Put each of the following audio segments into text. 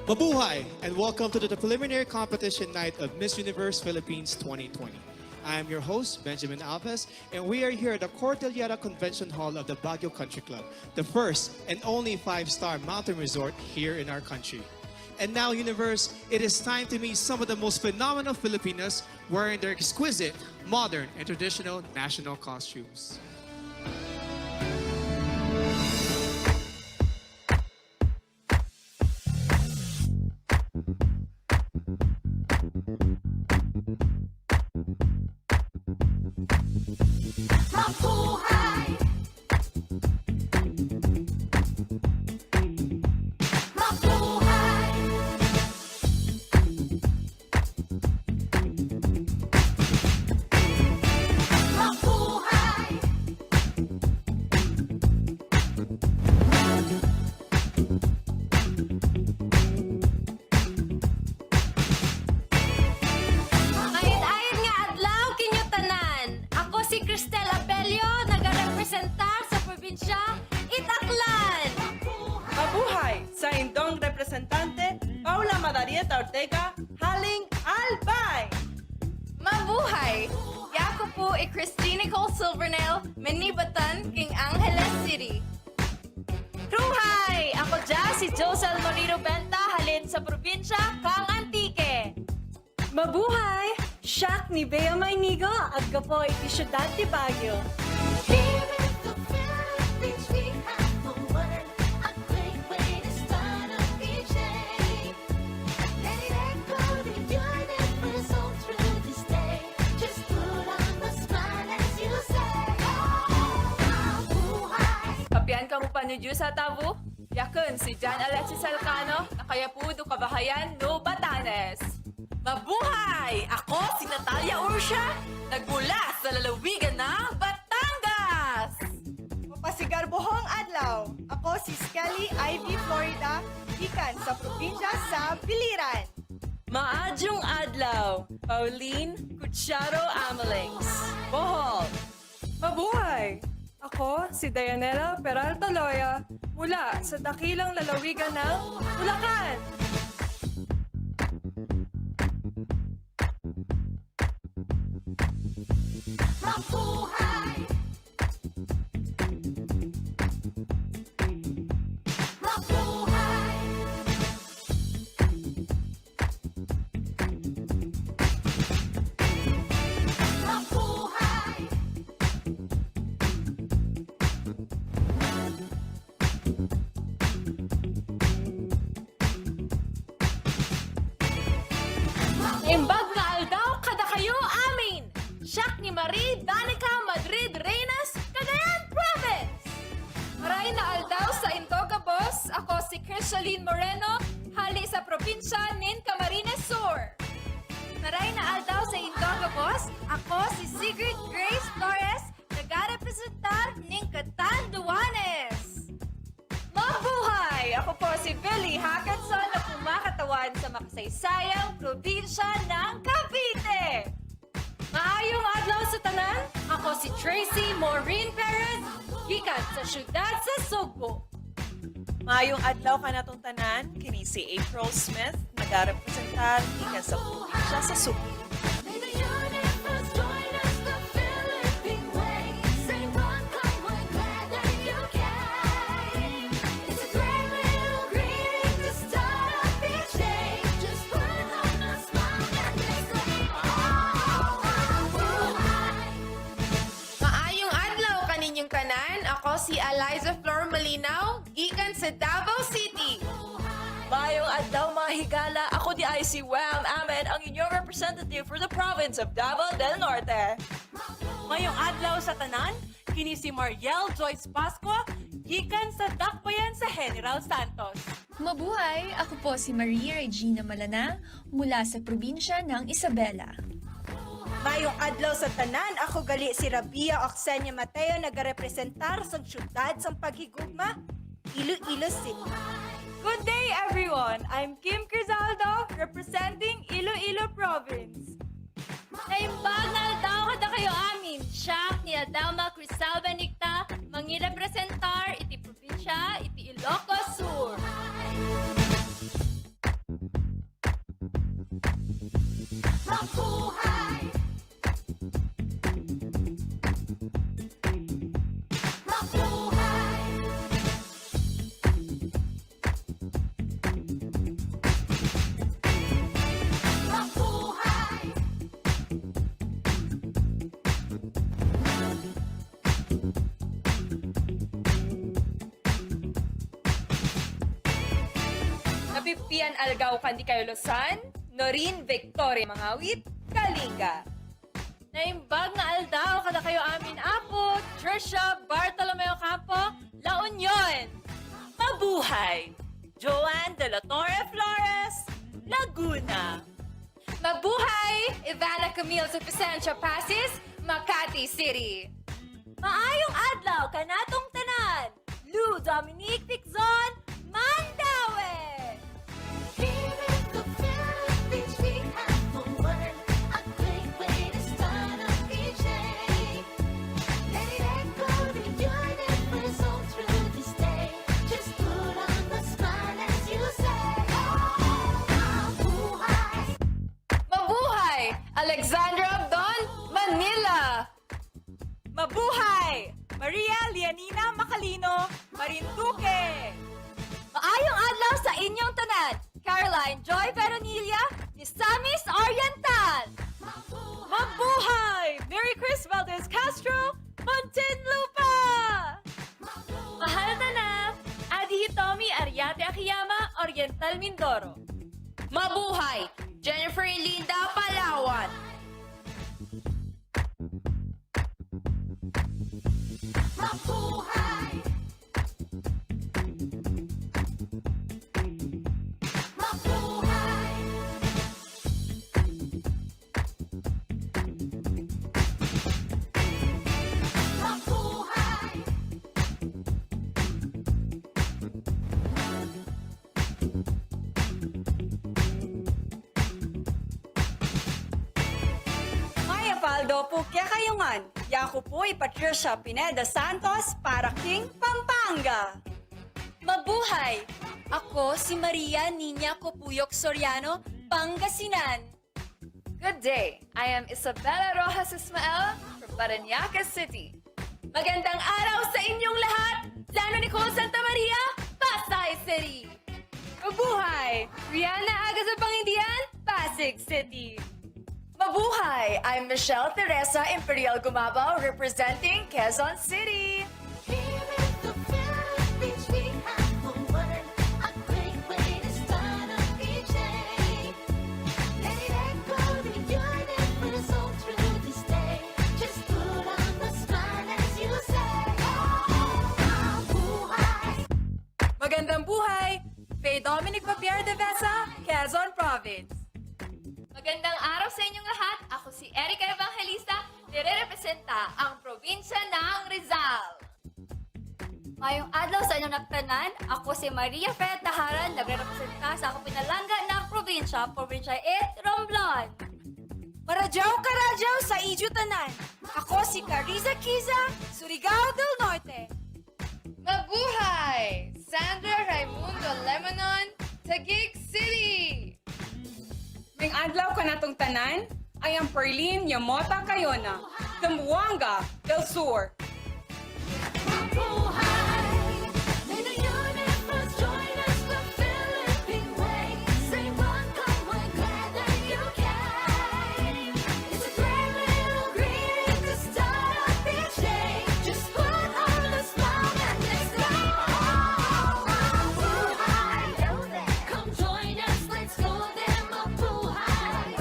Mabuhay and welcome to the preliminary competition night of Miss Universe Philippines 2020. I am your host, Benjamin Alves, and we are here at the Cordillera Convention Hall of the Baguio Country Club, the first and only 5-star mountain resort here in our country. And now, Universe, it is time to meet some of the most phenomenal Filipinas wearing their exquisite, modern, and traditional national costumes. Mabuhay! Mabuhay! Mabuhay! Ayad-ayad nga adlaw kinyo tanan. Ako si Cristel Abelio, nagarepresentar sa probinsya Itaklan. Mabuhay sa indong representante Paula Madarieta Ortega, haling Albay. Mabuhay! Yako po ay Christine Nicole Silvernail, Manibatan, King Angeles City. Ruhay! Ako dyan si Josel Moreno Benta, halin sa probinsya Kang Antique. Mabuhay! Siak ni Bea Maynigo, agka po iti syudad ti Baguio. Here in the Philippines, we have the word, a great way to start a beach day. Let it echo the universe all through this day. Just put on the smile as you say, oh, mabuhay. Kapian ka mo pa ni Diyos sa tabo? Yakun si John Alexis Alcano, na kaya po do kabahayan no Batanes. Mabuhay! Ako si Natalia Ursha, nagmula sa lalawigan ng Batangas! Mapasigar buhong adlaw. Ako si Skelly Ivy Florida, ikan sa probinsya sa Biliran. Maadyong adlaw, Pauline Cucharo Amalings, Bohol. Mabuhay! Ako si Dayanela Peralta Loya mula sa dakilang lalawigan ng Bulacan. Mabuhay! Mabuhay! Mabuhay! Imbag nga aldaw kada kayo amin! Siak ni Marie Danica Madrid Reynas, Cagayan Province! Maray na aldaw sa Intogabos, ako si Crisaline Moreno, hali sa probinsya nin Camarines Sur. Maray na aldaw sa Intogabos, ako si Sigrid Grace Torres, nagarepresentar ning Catanduanes. Mabuhay! Ako po si Billy Hackinson na kumakatawan sa makasaysayang probinsya ng Cavite. Maayong adlaw sa tanan, ako si Tracy Maureen Perez, gikan sa syudad sa Sugbo. Mayong adlaw ka natong tanan, kini si April Smith, nagarepresentar ikan sa probinsya sa Subo. May the universe join us the Philippine way. Say one, come one, glad that you came. It's a great little greeting to start off each day. Just put on a smile and make say, oh, mabuhay. Maayong adlaw kaninyong tanan, ako si Eliza Flor Malinaw, gikan sa Davao City. Mayong adlaw mga higala, ako di ay si Wham Ahmed, ang inyong representative for the province of Davao del Norte. Mayong adlaw sa tanan, kini si Mariel Joyce Pascua, gikan sa Dakbayan sa General Santos. Mabuhay! Ako po si Maria Regina Malana mula sa probinsya ng Isabela. Mayong adlaw sa tanan, ako gali si Rubiya Oxenia Mateo, nagarepresentar sa syudad sa paghigugma, Iloilo City. Good day, everyone! I'm Kim Crizaldo, representing Iloilo Province. Naimbag na aldaw kada kayo amin. Siya ni Adama Cristal Benicta, mangirepresentar iti probinsya iti Ilocos Sur. Pipian Algaw Kandi kayo Losan, Norin Victoria Mangawit, Kalinga. Naimbag nga aldaw kada kayo amin apo, Trisha Bartolomeo Campo, La Union. Mabuhay! Joanne de la Torre Flores, Laguna. Mabuhay! Ivana Camille sa Vicencio Pasis, Makati City. Maayong adlaw kanatong tanan. Lou Dominique Piczon, Mandaue. Here in the Philippines, we have a word, a great way to start up each day. Let it echo the universe all through this day. Just put on the smile as you say, mabuhay. Mabuhay! Alexandra Abdon, Manila. Mabuhay! Maria Lianina Macalino, Marinduque. Maayong adlaw sa inyong tanan. Caroline Joy Veronilla, Misamis Oriental. Mabuhay! Mary Chris Valdez Castro, Muntinlupa. Mahal na Adi Hitomi Ariate Akiyama, Oriental Mindoro. Mabuhay! Jennifer Linda Palawan. Mabuhay. Mabuhay. Mabuhay. Maya Faldo po kaya kayungan. Yaku po'y Patricia Pineda Santos para King Pampanga. Mabuhay! Ako si Maria Nina Copuyok Soriano, Pangasinan. Good day. I am Isabella Rojas Ismael from Parañaque City. Magandang araw sa inyong lahat! Lano Nicole Santa Maria, Pasay City. Mabuhay! Rihanna Aga sa Pangindian, Pasig City. Mabuhay! I'm Michelle Teresa Imperial Gumabaw representing Quezon City. Here in the Philippines, we have a word, a great way to start up each day. Let it echo the universe all through this day. Just put on the smile as you say, mabuhay. Magandang buhay! Faye Dominic Papier de Vesa, Quezon Province. Magandang araw sa inyong lahat. Ako si Erica Evangelista, nire-representa ang probinsya ng Rizal. Mayong adlaw sa inyong nagtanan, ako si Maria Fred Taharan, nagre-representa sa akong pinalangga ng probinsya, Probinsya 8, Romblon. Maradyaw karadyaw sa Ijo Tanan. Ako si Cariza Kiza, Surigao del Norte. Mabuhay! Sandra Raimundo Lemonon, Taguig City. May adlaw ka natong tanan, ay ang Perlin Yamota Cayona, Zamboanga del Sur. Mabuhay. May the universe join us, the Philippine way. Say one, come, we're glad that you came. It's a great little greeting to start up each day. Just put on a smile and let's go. Mabuhay. Come join us, let's go there. Mabuhay.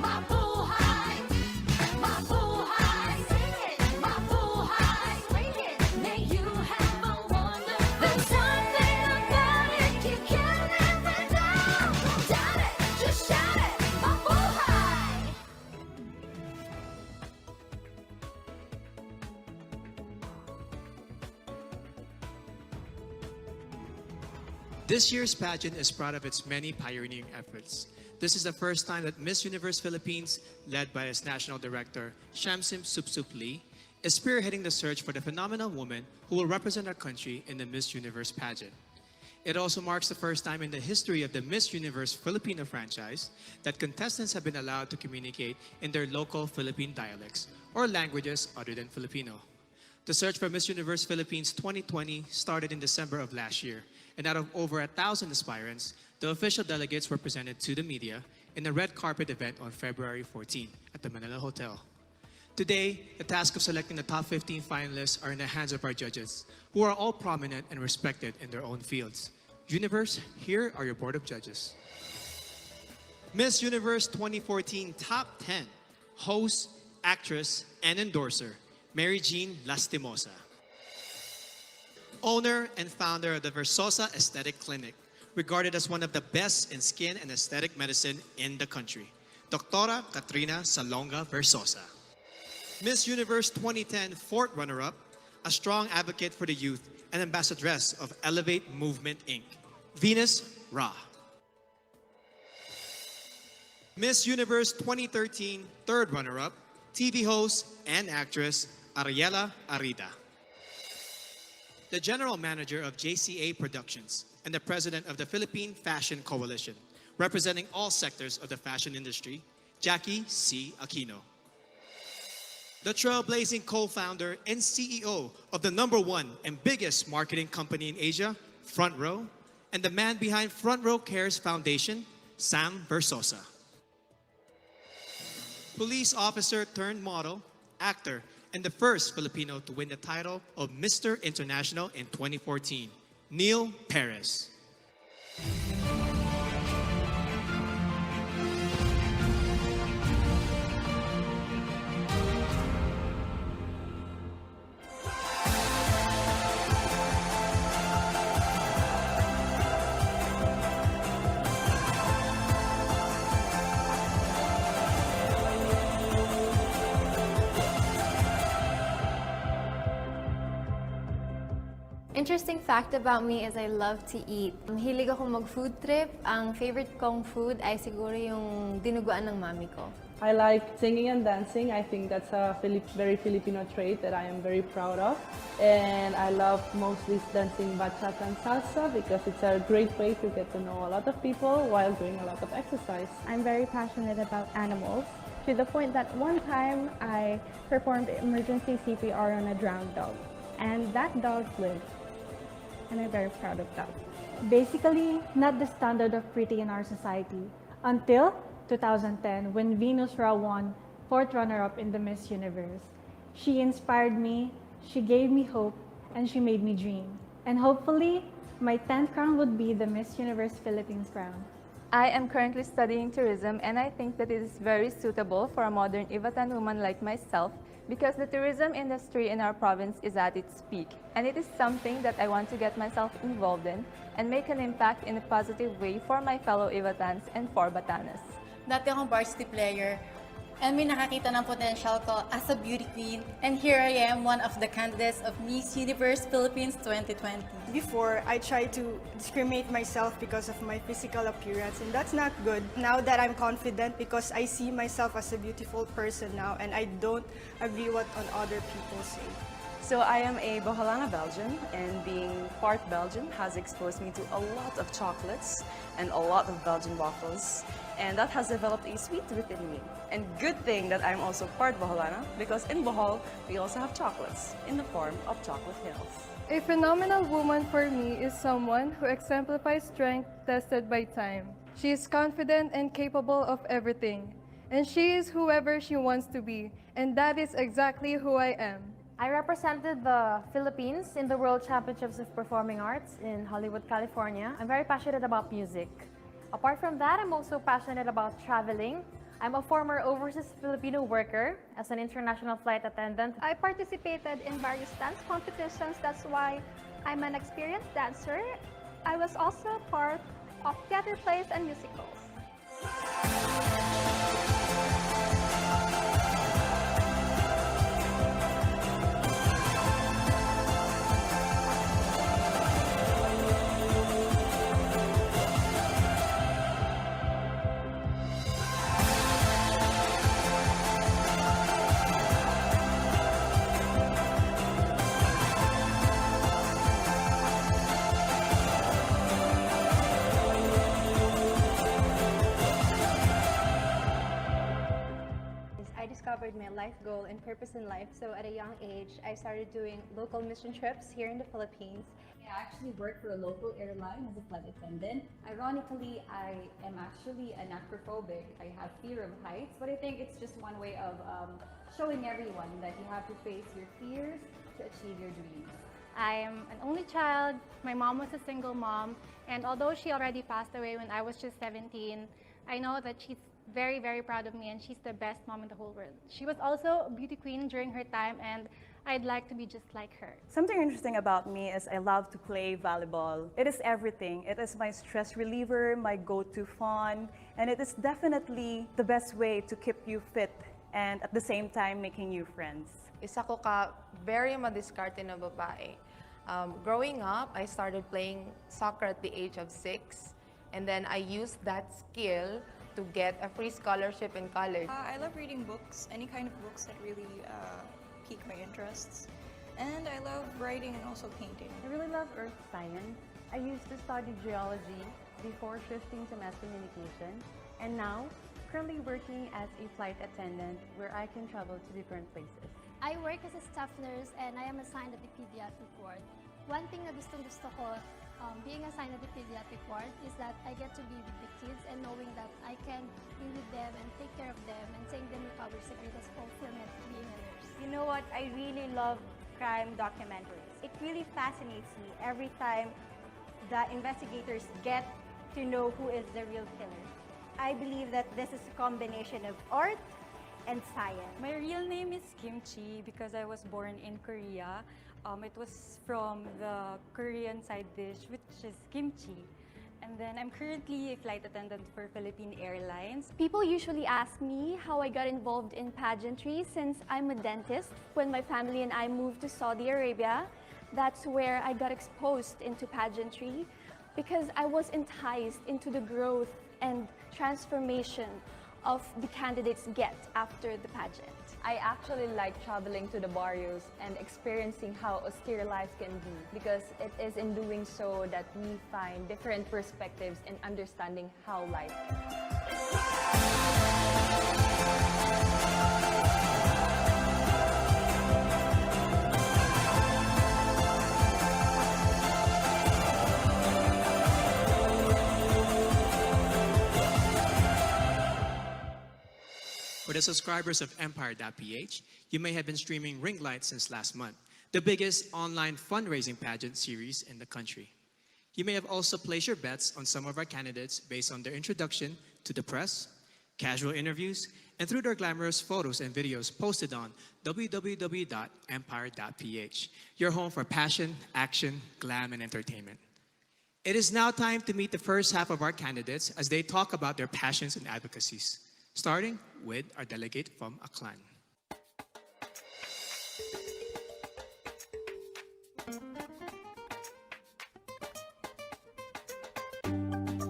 Mabuhay. Mabuhay. Mabuhay. May you have a wonder. There's something about it you can never doubt. Don't doubt it, just shout it. Mabuhay. This year's pageant is proud of its many pioneering efforts. This is the first time that Miss Universe Philippines, led by its national director, Shamsim Supsup Lee, is spearheading the search for the phenomenal woman who will represent our country in the Miss Universe pageant. It also marks the first time in the history of the Miss Universe Filipino franchise that contestants have been allowed to communicate in their local Philippine dialects or languages other than Filipino. The search for Miss Universe Philippines 2020 started in December of last year, and out of over 1,000 aspirants, the official delegates were presented to the media in a red carpet event on February 14 at the Manila Hotel. Today, the task of selecting the top 15 finalists are in the hands of our judges, who are all prominent and respected in their own fields. Universe, here are your board of judges. Miss Universe 2014 Top 10 Host, Actress, and Endorser, Mary Jean Lastimosa. Owner and founder of the Versosa Aesthetic Clinic, regarded as one of the best in skin and aesthetic medicine in the country, Doctora Katrina Salonga Versosa. Miss Universe 2010 fourth runner-up, a strong advocate for the youth and ambassadress of Elevate Movement Inc., Venus Ra. Miss Universe 2013 third runner-up, TV host and actress Ariela Arida. The general manager of JCA Productions and the president of the Philippine Fashion Coalition, representing all sectors of the fashion industry, Jackie C. Aquino. The trailblazing co-founder and CEO of the #1 and biggest marketing company in Asia, Front Row, and the man behind Front Row Cares Foundation, Sam Versosa. Police officer turned model, actor, and the first Filipino to win the title of Mr. International in 2014, Neil Perez. Interesting fact about me is I love to eat. Hilig ako mag-food trip. Ang favorite kong food ay siguro yung dinuguan ng mami ko. I like singing and dancing. I think that's a very Filipino trait that I am very proud of. And I love mostly dancing bachata and salsa because it's a great way to get to know a lot of people while doing a lot of exercise. I'm very passionate about animals to the point that one time I performed emergency CPR on a drowned dog. And that dog lived. And I'm very proud of that. Basically, not the standard of pretty in our society until 2010 when Venus Ra won fourth runner-up in the Miss Universe. She inspired me, she gave me hope, and she made me dream. And hopefully, my 10th crown would be the Miss Universe Philippines crown. I am currently studying tourism and I think that it is very suitable for a modern Ivatan woman like myself because the tourism industry in our province is at its peak and it is something that I want to get myself involved in and make an impact in a positive way for my fellow Ivatans and for Batanes. Dati akong varsity player and may nakakita ng potential ko as a beauty queen and here I am, one of the candidates of Miss Universe Philippines 2020. Before, I tried to discriminate myself because of my physical appearance and that's not good. Now that I'm confident because I see myself as a beautiful person now and I don't agree what on other people say. So I am a Boholana Belgian and being part Belgian has exposed me to a lot of chocolates and a lot of Belgian waffles and that has developed a sweet tooth in me. And good thing that I'm also part Boholana because in Bohol we also have chocolates in the form of chocolate hills. A phenomenal woman for me is someone who exemplifies strength tested by time. She is confident and capable of everything. And she is whoever she wants to be. And that is exactly who I am. I represented the Philippines in the World Championships of Performing Arts in Hollywood, California. I'm very passionate about music. Apart from that, I'm also passionate about traveling. I'm a former overseas Filipino worker as an international flight attendant. I participated in various dance competitions. That's why I'm an experienced dancer. I was also part of theater plays and musicals. Discovered my life goal and purpose in life. So at a young age, I started doing local mission trips here in the Philippines. I actually work for a local airline as a flight attendant. Ironically, I am actually an acrophobic. I have fear of heights, but I think it's just one way of showing everyone that you have to face your fears to achieve your dreams. I am an only child. My mom was a single mom, and although she already passed away when I was just 17, I know that she's very, very proud of me, and she's the best mom in the whole world. She was also a beauty queen during her time, and I'd like to be just like her. Something interesting about me is I love to play volleyball. It is everything. It is my stress reliever, my go-to fun, and it is definitely the best way to keep you fit and at the same time making new friends. Isa ko ka very madiskarte na babae. Growing up, I started playing soccer at the age of 6, and then I used that skill to get a free scholarship in college. I love reading books, any kind of books that really pique my interests. And I love writing and also painting. I really love earth science. I used to study geology before shifting to mass communication, and now currently working as a flight attendant where I can travel to different places. I work as a staff nurse and I am assigned at the pediatric ward. One thing na gustong-gusto ko being assigned at the pediatric ward is that I get to be with the kids and knowing that I can be with them and take care of them and seeing them recover is the greatest fulfillment of being a nurse. You know what? I really love crime documentaries. It really fascinates me every time the investigators get to know who is the real killer. I believe that this is a combination of art and science. My real name is Kimchi because I was born in Korea. It was from the Korean side dish, which is kimchi. And then I'm currently a flight attendant for Philippine Airlines. People usually ask me how I got involved in pageantry since I'm a dentist. When my family and I moved to Saudi Arabia, that's where I got exposed into pageantry because I was enticed into the growth and transformation of the candidates get after the pageant. I actually like traveling to the barrios and experiencing how austere life can be because it is in doing so that we find different perspectives in understanding how life For the subscribers of Empire.ph, you may have been streaming Ring Light since last month, the biggest online fundraising pageant series in the country. You may have also placed your bets on some of our candidates based on their introduction to the press, casual interviews, and through their glamorous photos and videos posted on www.empire.ph, your home for passion, action, glam, and entertainment. It is now time to meet the first half of our candidates as they talk about their passions and advocacies, starting with our delegate from Aklan.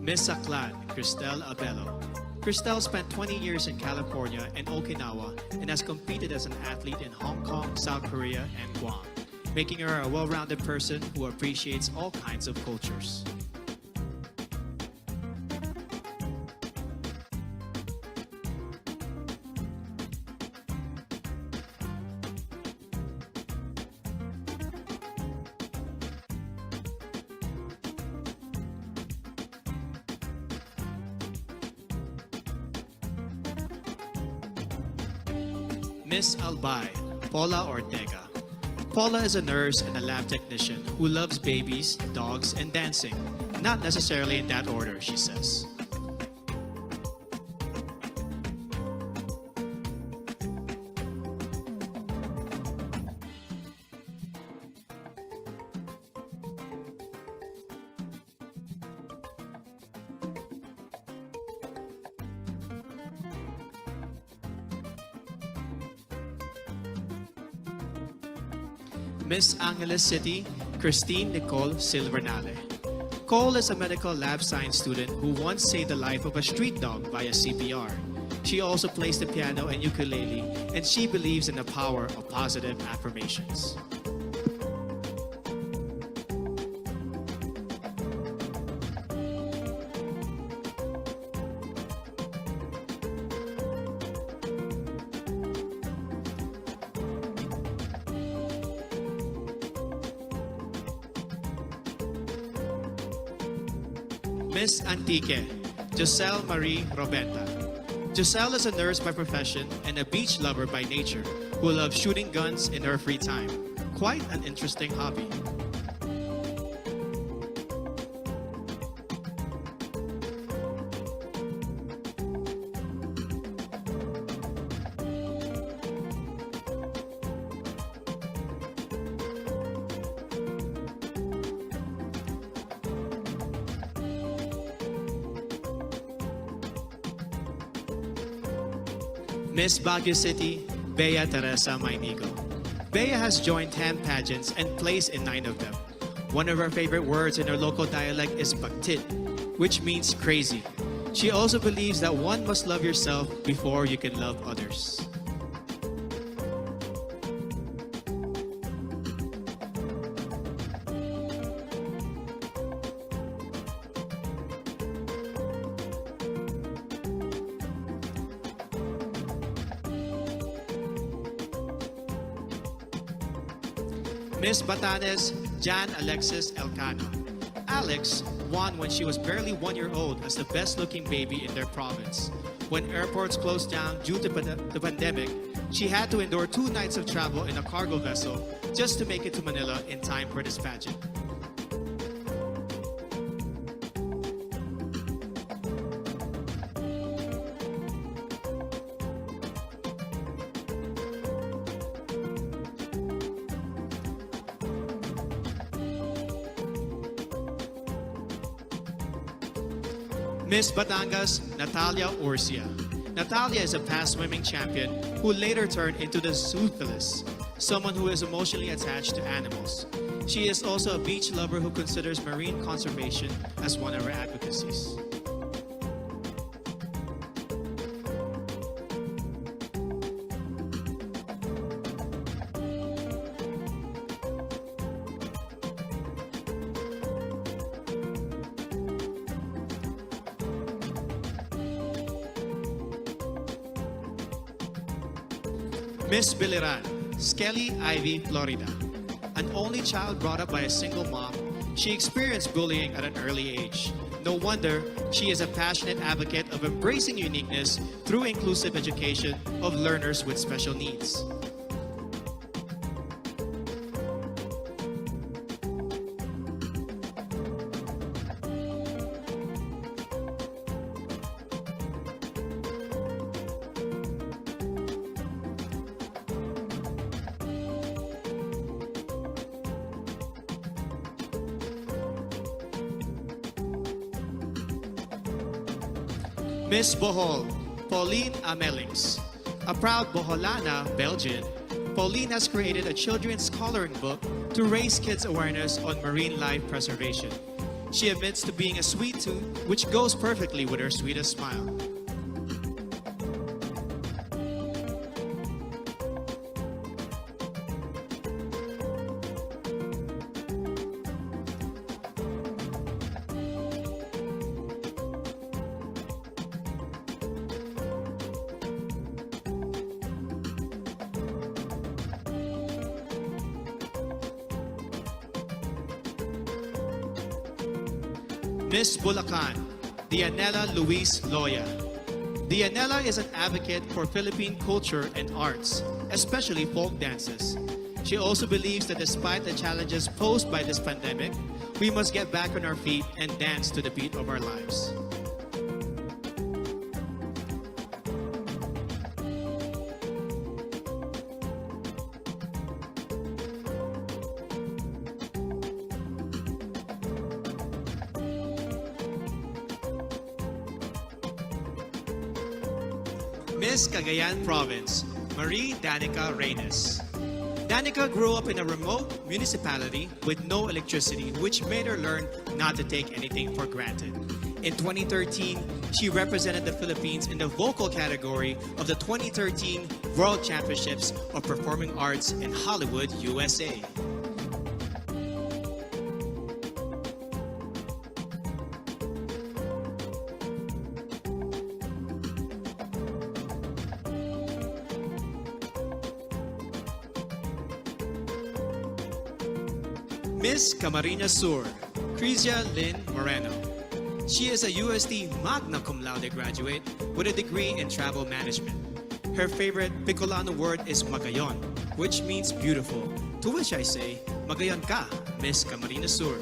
Miss Aklan, Cristel Abello. Cristel spent 20 years in California and Okinawa and has competed as an athlete in Hong Kong, South Korea, and Guam, making her a well-rounded person who appreciates all kinds of cultures. Miss Albay, Paula Ortega. Paula is a nurse and a lab technician who loves babies, dogs, and dancing. Not necessarily in that order, she says. Miss Angeles City, Christine Nicole Silvernale. Cole is a medical lab science student who once saved the life of a street dog via CPR. She also plays the piano and ukulele, and she believes in the power of positive affirmations. Miss Antique, Giselle Marie Robenta. Giselle is a nurse by profession and a beach lover by nature who loves shooting guns in her free time. Quite an interesting hobby. Miss Baguio City, Bea Teresa Mainigo. Bea has joined 10 pageants and placed in 9 of them. One of her favorite words in her local dialect is baktit, which means crazy. She also believes that one must love yourself before you can love others. Miss Batanes, Jan Alexis Elcano. Alex won when she was barely 1 year old as the best looking baby in their province. When airports closed down due to the pandemic, she had to endure 2 nights of travel in a cargo vessel just to make it to Manila in time for this pageant. Miss Batangas, Natalia Urcia. Natalia is a past swimming champion who later turned into the zoophilist, someone who is emotionally attached to animals. She is also a beach lover who considers marine conservation as one of her advocacies. Miss Biliran, Skelly Ivy, Florida. An only child brought up by a single mom, she experienced bullying at an early age. No wonder she is a passionate advocate of embracing uniqueness through inclusive education of learners with special needs. Miss Bohol, Pauline Amelings. A proud Boholana, Belgian, Pauline has created a children's coloring book to raise kids' awareness on marine life preservation. She admits to being a sweet tooth, which goes perfectly with her sweetest smile. Miss Bulacan, Dianela Luis Loya. Dianela is an advocate for Philippine culture and arts, especially folk dances. She also believes that despite the challenges posed by this pandemic, we must get back on our feet and dance to the beat of our lives. Miss Cagayan Province, Marie Danica Reynes. Danica grew up in a remote municipality with no electricity, which made her learn not to take anything for granted. In 2013, she represented the Philippines in the vocal category of the 2013 World Championships of Performing Arts in Hollywood, USA. Miss Camarines Sur, Crizia Lynn Moreno. She is a UST magna cum laude graduate with a degree in travel management. Her favorite Bicolano word is magayon, which means beautiful, to which I say, magayon ka, Miss Camarines Sur.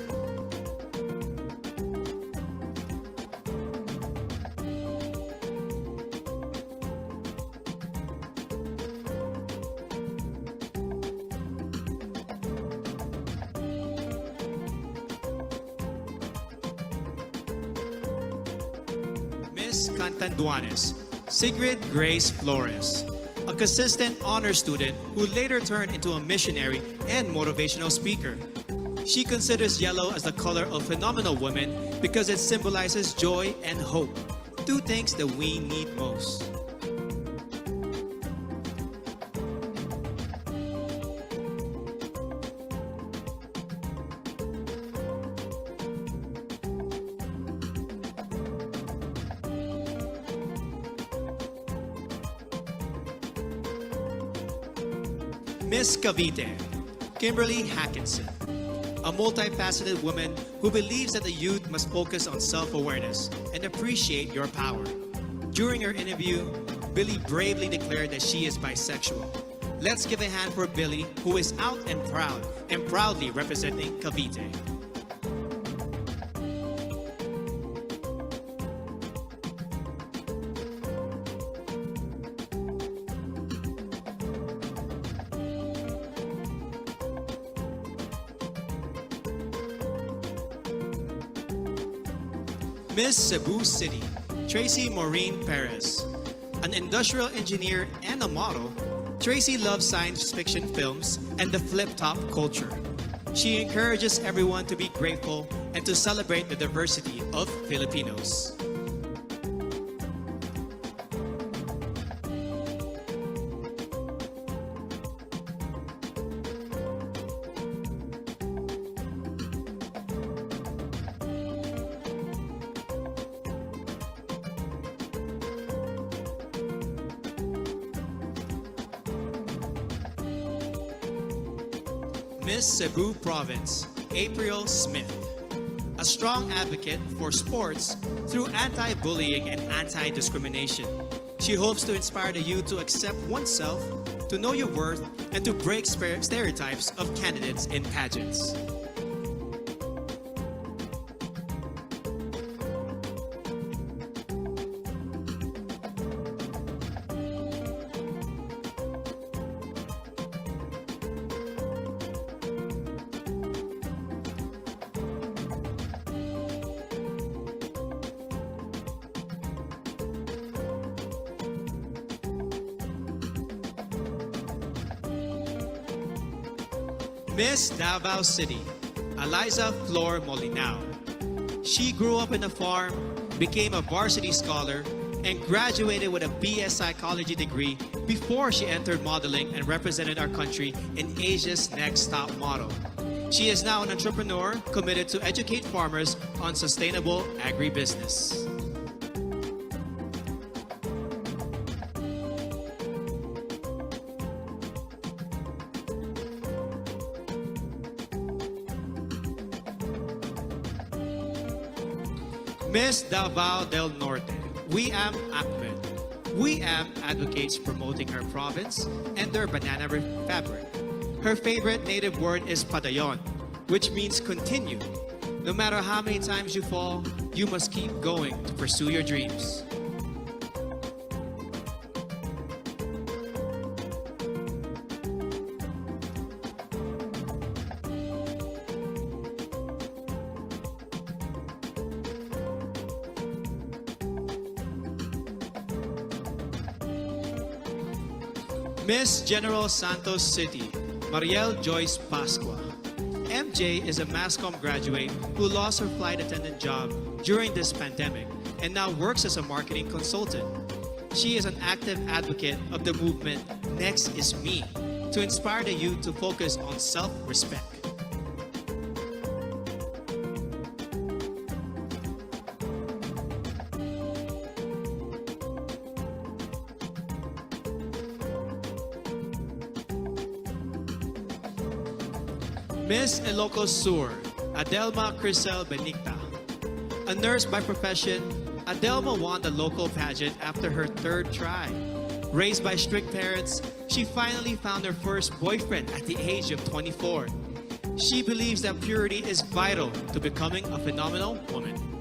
Miss Cantanduanes, Sigrid Grace Flores, a consistent honor student who later turned into a missionary and motivational speaker. She considers yellow as the color of phenomenal women because it symbolizes joy and hope, two things that we need most. Miss Cavite, Kimberly Hackinson, a multifaceted woman who believes that the youth must focus on self-awareness and appreciate your power. During her interview, Billy bravely declared that she is bisexual. Let's give a hand for Billy, who is out and proudly representing Cavite. Miss Cebu City, Tracy Maureen Perez. An industrial engineer and a model, Tracy loves science fiction films and the flip-top culture. She encourages everyone to be grateful and to celebrate the diversity of Filipinos. Miss Cebu Province, April Smith. A strong advocate for sports through anti-bullying and anti-discrimination. She hopes to inspire the youth to accept oneself, to know your worth, and to break stereotypes of candidates in pageants. Miss Davao City, Eliza Flor Molinao. She grew up in a farm, became a varsity scholar, and graduated with a BS Psychology degree before she entered modeling and represented our country in Asia's Next Top Model. She is now an entrepreneur committed to educate farmers on sustainable agribusiness. Miss Davao del Norte, Wiam Ahmed. Wiam advocates promoting her province and their banana fabric. Her favorite native word is padayon, which means continue. No matter how many times you fall, you must keep going to pursue your dreams. Miss General Santos City, Mariel Joyce Pascua. MJ is a MASCOM graduate who lost her flight attendant job during this pandemic and now works as a marketing consultant. She is an active advocate of the movement Next is Me to inspire the youth to focus on self-respect. Miss Ilocos Sur, Adelma Crisel Benigta. A nurse by profession, Adelma won the local pageant after her third try. Raised by strict parents, she finally found her first boyfriend at the age of 24. She believes that purity is vital to becoming a phenomenal woman.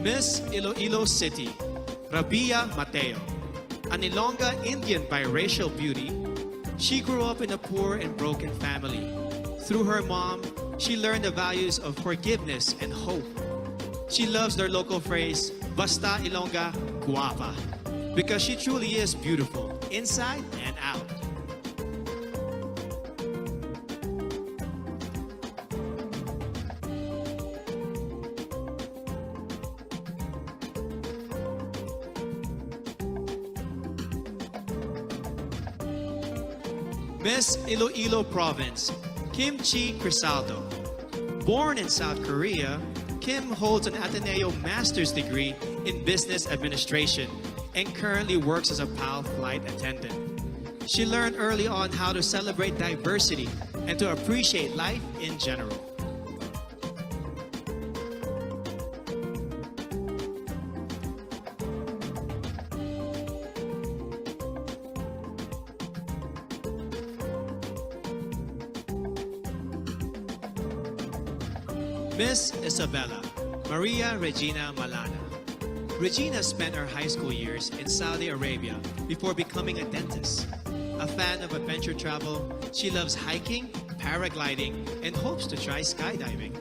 Miss Iloilo City, Rubiya Mateo, an Ilongga Indian biracial beauty. She grew up in a poor and broken family. Through her mom, she learned the values of forgiveness and hope. She loves their local phrase, Basta Ilongga Guapa, because she truly is beautiful, inside and out. Miss Iloilo Province, Kim Chi Crisaldo. Born in South Korea, Kim holds an Ateneo Master's degree in Business Administration and currently works as a PAL flight attendant. She learned early on how to celebrate diversity and to appreciate life in general. Miss Isabella, Maria Regina Malana. Regina spent her high school years in Saudi Arabia before becoming a dentist. A fan of adventure travel, she loves hiking, paragliding, and hopes to try skydiving.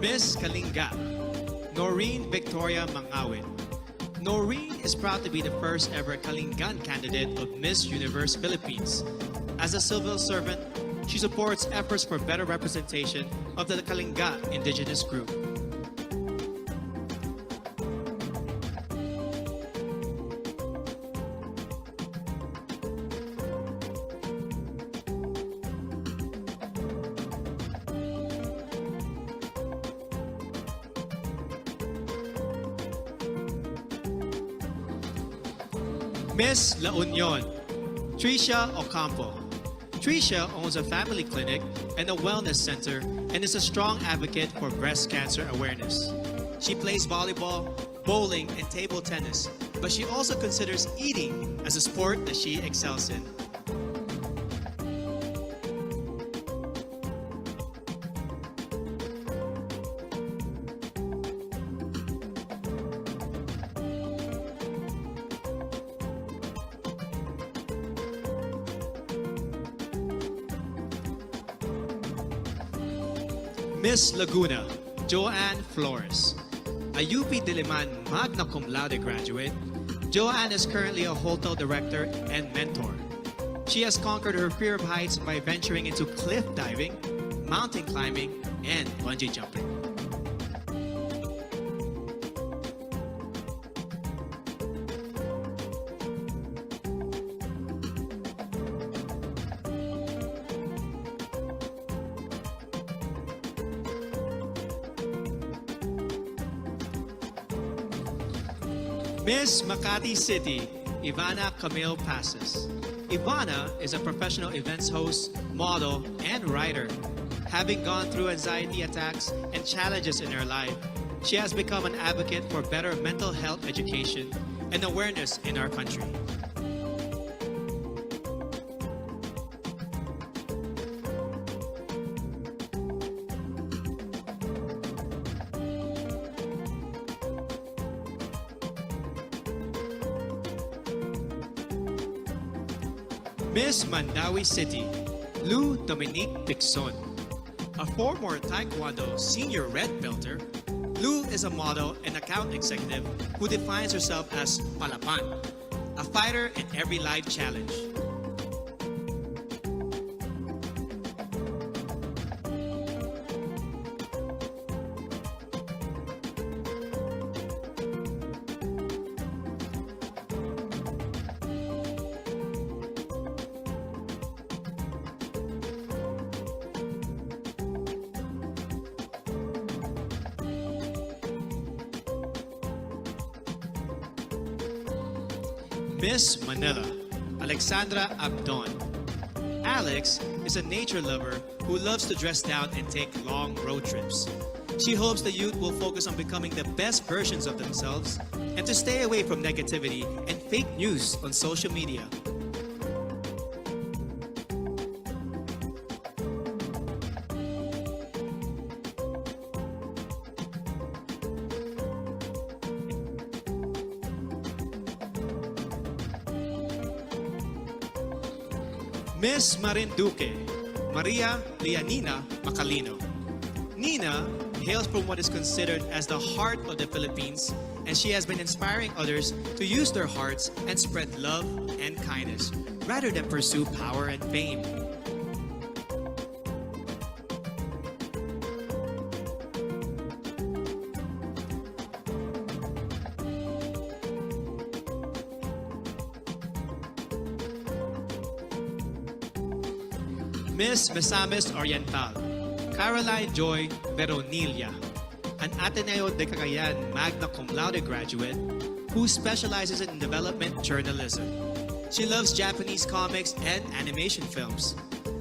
Miss Kalinga, Noreen Victoria Mangawit. Noreen is proud to be the first ever Kalingan candidate of Miss Universe Philippines. As a civil servant, she supports efforts for better representation of the Kalinga indigenous group. Miss La Union, Tricia Ocampo. Tricia owns a family clinic and a wellness center and is a strong advocate for breast cancer awareness. She plays volleyball, bowling, and table tennis, but she also considers eating as a sport that she excels in. Miss Laguna, Joanne Flores. A UP Diliman magna cum laude graduate, Joanne is currently a hotel director and mentor. She has conquered her fear of heights by venturing into cliff diving, mountain climbing, and bungee jumping. Miss Makati City, Ivana Camille Passes. Ivana is a professional events host, model, and writer. Having gone through anxiety attacks and challenges in her life, she has become an advocate for better mental health education and awareness in our country. Miss Mandawi City, Lou Dominique Dixon. A former Taekwondo senior red belter, Lou is a model and account executive who defines herself as Palapan, a fighter in every life challenge. Miss Manila, Alexandra Abdon. Alex is a nature lover who loves to dress down and take long road trips. She hopes the youth will focus on becoming the best versions of themselves and to stay away from negativity and fake news on social media. Miss Marinduque, Maria Lianina Macalino. Nina hails from what is considered as the heart of the Philippines, and she has been inspiring others to use their hearts and spread love and kindness rather than pursue power and fame. Miss Misamis Oriental, Caroline Joy Veronilla, an Ateneo de Cagayan magna cum laude graduate who specializes in development journalism. She loves Japanese comics and animation films.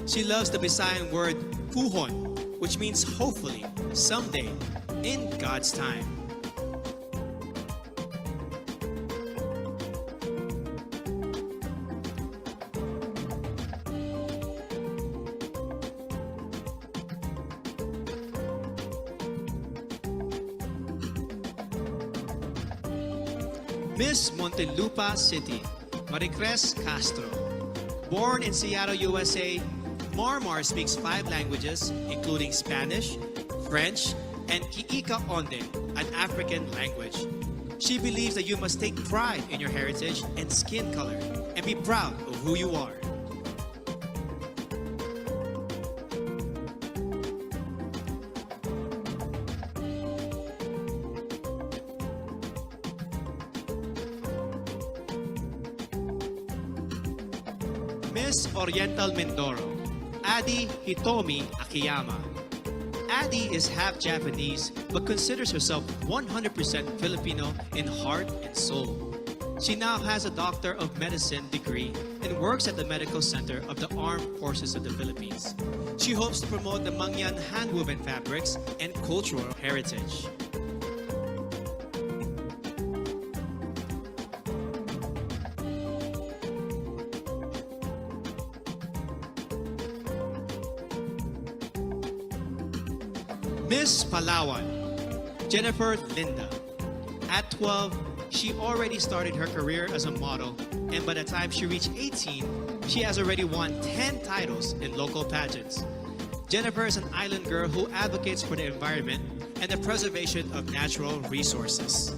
She loves the Visayan word puhon, which means hopefully, someday, in God's time. Miss Montelupa City, Maricres Castro. Born in Seattle, USA, Marmar speaks 5 languages, including Spanish, French, and Kiika Onde, an African language. She believes that you must take pride in your heritage and skin color and be proud of who you are. Miss Oriental Mindoro, Adi Hitomi Akiyama. Adi is half Japanese but considers herself 100% Filipino in heart and soul. She now has a Doctor of Medicine degree and works at the Medical Center of the Armed Forces of the Philippines. She hopes to promote the Mangyan hand-woven fabrics and cultural heritage. Miss Palawan, Jennifer Linda. At 12, she already started her career as a model, and by the time she reached 18, she has already won 10 titles in local pageants. Jennifer is an island girl who advocates for the environment and the preservation of natural resources.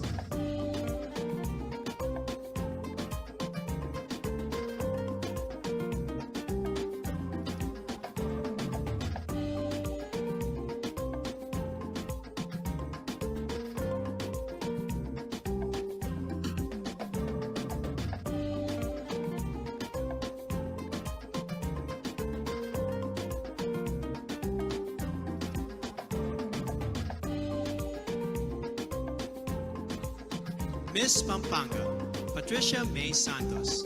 Miss Pampanga, Patricia May Santos.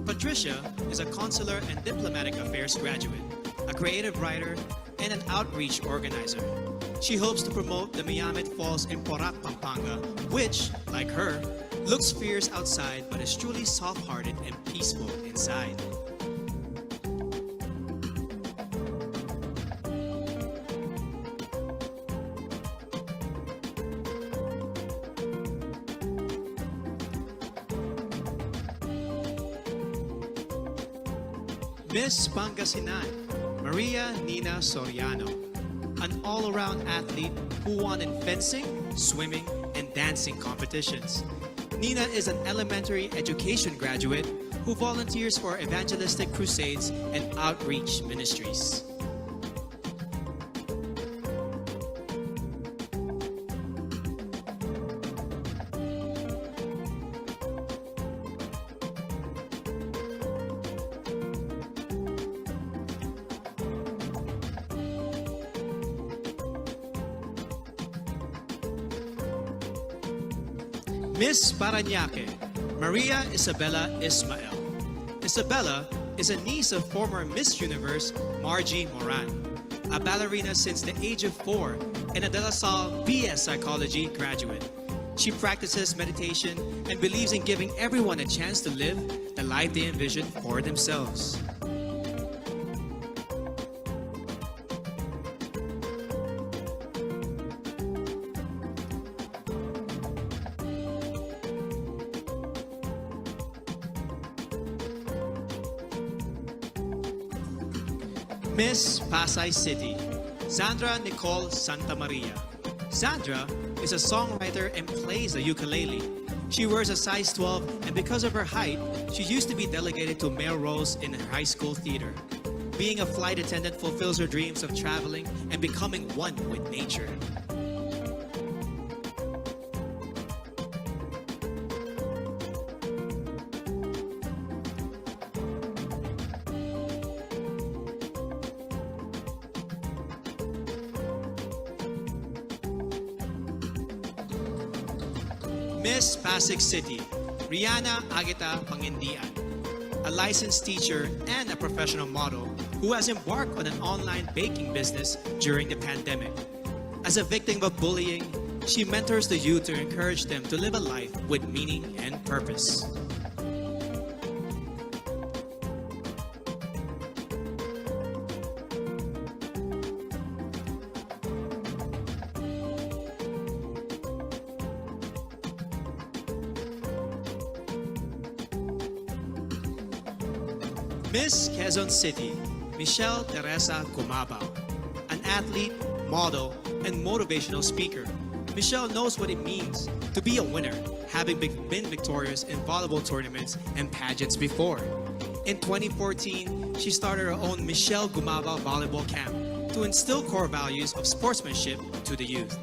Patricia is a consular and diplomatic affairs graduate, a creative writer, and an outreach organizer. She hopes to promote the Miyamet Falls in Porac, Pampanga, which, like her, looks fierce outside but is truly soft-hearted and peaceful inside. Miss Pangasinan, Maria Nina Soriano, an all-around athlete who won in fencing, swimming, and dancing competitions. Nina is an elementary education graduate who volunteers for evangelistic crusades and outreach ministries. Miss Parañaque, Maria Isabella Ismael. Isabella is a niece of former Miss Universe Margie Moran, a ballerina since the age of 4 and a De La Salle BS Psychology graduate. She practices meditation and believes in giving everyone a chance to live the life they envision for themselves. Miss Pasay City, Sandra Nicole Santa Maria. Sandra is a songwriter and plays the ukulele. She wears a size 12, and because of her height, she used to be delegated to male roles in her high school theater. Being a flight attendant fulfills her dreams of traveling and becoming one with nature. Miss Pasig City, Rihanna Agita Pangindian, a licensed teacher and a professional model who has embarked on an online baking business during the pandemic. As a victim of bullying, she mentors the youth to encourage them to live a life with meaning and purpose. Miss Quezon City, Michelle Teresa Gumabao, an athlete, model, and motivational speaker. Michelle knows what it means to be a winner, having been victorious in volleyball tournaments and pageants before. In 2014, she started her own Michelle Gumabao Volleyball Camp to instill core values of sportsmanship to the youth.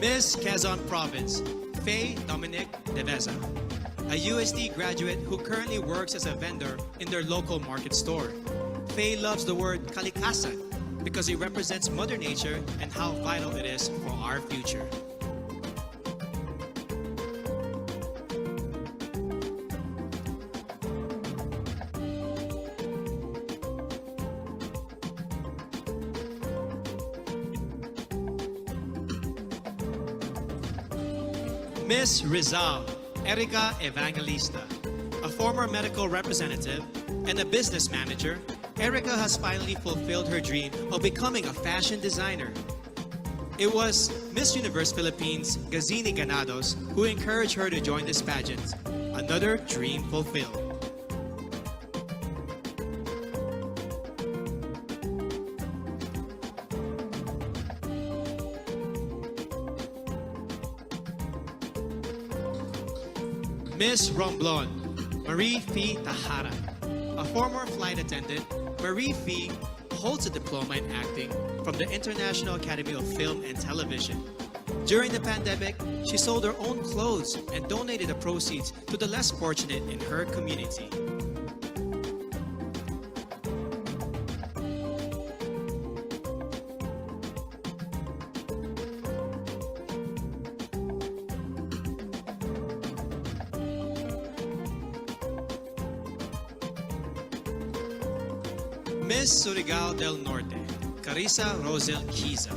Miss Quezon Province, Faye Dominic Deveza, a USD graduate who currently works as a vendor in their local market store. Faye loves the word kalikasan because it represents Mother Nature and how vital it is for our future. Miss Rizal, Erica Evangelista, a former medical representative and a business manager, Erica has finally fulfilled her dream of becoming a fashion designer. It was Miss Universe Philippines Gazini Ganados who encouraged her to join this pageant. Another dream fulfilled. Miss Romblon, Marie Fee Tahara. A former flight attendant, Marie Fee holds a diploma in acting from the International Academy of Film and Television. During the pandemic, she sold her own clothes and donated the proceeds to the less fortunate in her community. Miss Surigao del Norte, Carissa Rosel Kiza.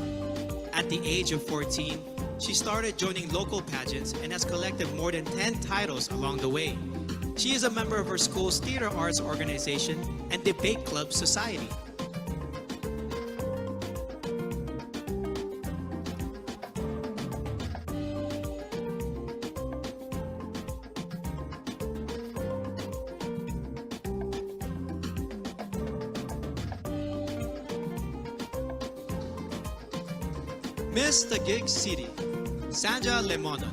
At the age of 14, she started joining local pageants and has collected more than 10 titles along the way. She is a member of her school's theater arts organization and debate club society. Miss Taguig City, Sandra Lemona,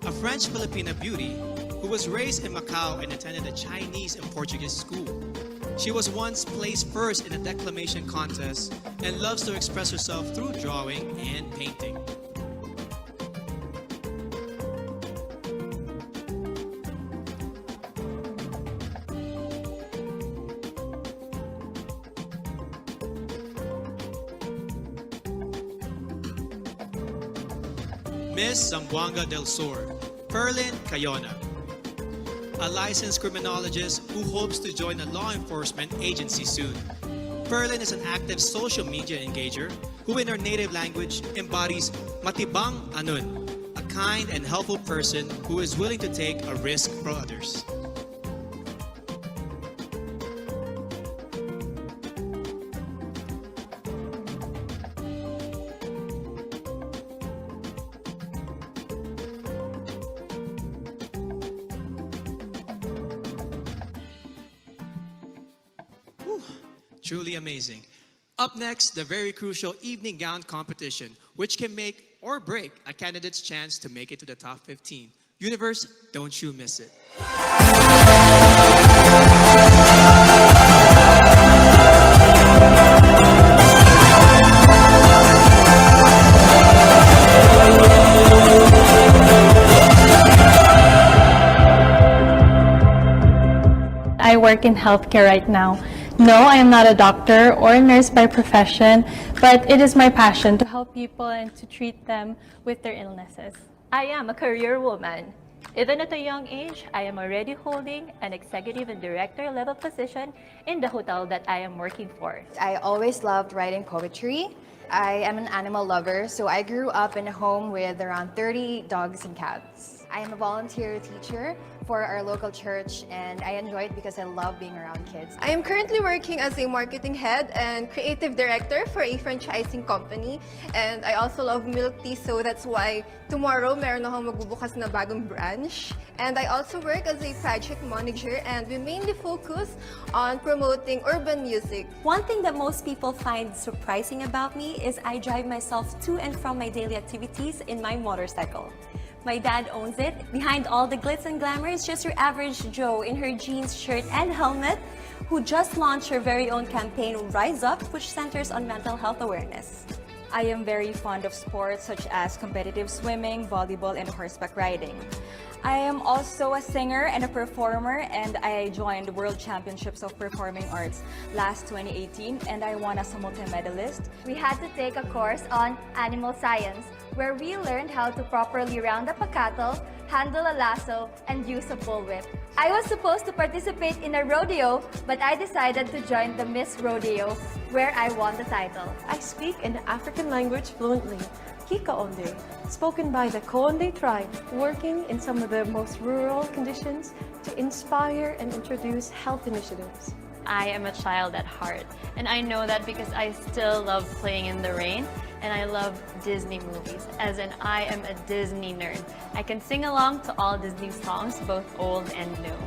a French-Filipina beauty who was raised in Macau and attended a Chinese and Portuguese school. She was once placed first in a declamation contest and loves to express herself through drawing and painting. Miss Zamboanga del Sur, Perlin Cayona, a licensed criminologist who hopes to join a law enforcement agency soon. Perlin is an active social media engager who in her native language embodies matibang anun, a kind and helpful person who is willing to take a risk for others. Truly amazing. Up next, the very crucial evening gown competition, which can make or break a candidate's chance to make it to the top 15. Universe, don't you miss it. I work in healthcare right now. No, I am not a doctor or a nurse by profession, but it is my passion to help people and to treat them with their illnesses. I am a career woman. Even at a young age, I am already holding an executive and director level position in the hotel that I am working for. I always loved writing poetry. I am an animal lover, so I grew up in a home with around 30 dogs and cats. I am a volunteer teacher for our local church, and I enjoy it because I love being around kids. I am currently working as a marketing head and creative director for a franchising company. And I also love milk tea, so that's why tomorrow meron akong magbubukas na bagong branch. And I also work as a project manager, and we mainly focus on promoting urban music. One thing that most people find surprising about me is I drive myself to and from my daily activities in my motorcycle. My dad owns it. Behind all the glitz and glamour is just your average Joe in her jeans, shirt, and helmet, who just launched her very own campaign, Rise Up, which centers on mental health awareness. I am very fond of sports such as competitive swimming, volleyball, and horseback riding. I am also a singer and a performer, and I joined the World Championships of Performing Arts last 2018, and I won as a multi-medalist. We had to take a course on animal science, where we learned how to properly round up a cattle, handle a lasso, and use a bullwhip. I was supposed to participate in a rodeo, but I decided to join the Miss Rodeo, where I won the title. I speak an African language fluently, Kikaonde, spoken by the Kaonde tribe, working in some of the most rural conditions to inspire and introduce health initiatives. I am a child at heart, and I know that because I still love playing in the rain, and I love Disney movies, as in I am a Disney nerd. I can sing along to all Disney songs, both old and new.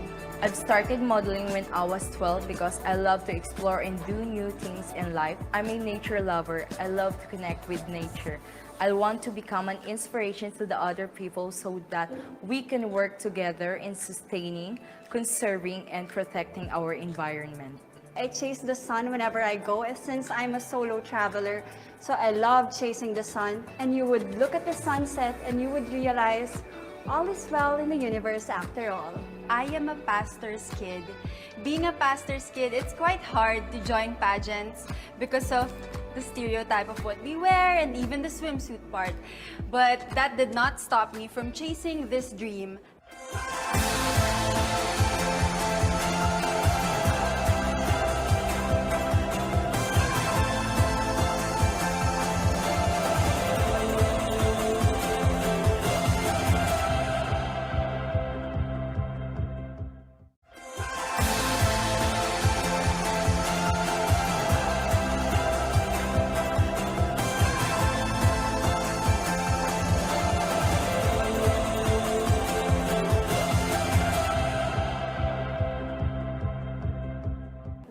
I've started modeling when I was 12 because I love to explore and do new things in life. I'm a nature lover. I love to connect with nature. I want to become an inspiration to the other people so that we can work together in sustaining, conserving, and protecting our environment. I chase the sun whenever I go, since I'm a solo traveler. So I love chasing the sun. And you would look at the sunset and you would realize all is well in the universe after all. I am a pastor's kid. Being a pastor's kid, it's quite hard to join pageants because of the stereotype of what we wear and even the swimsuit part. But that did not stop me from chasing this dream.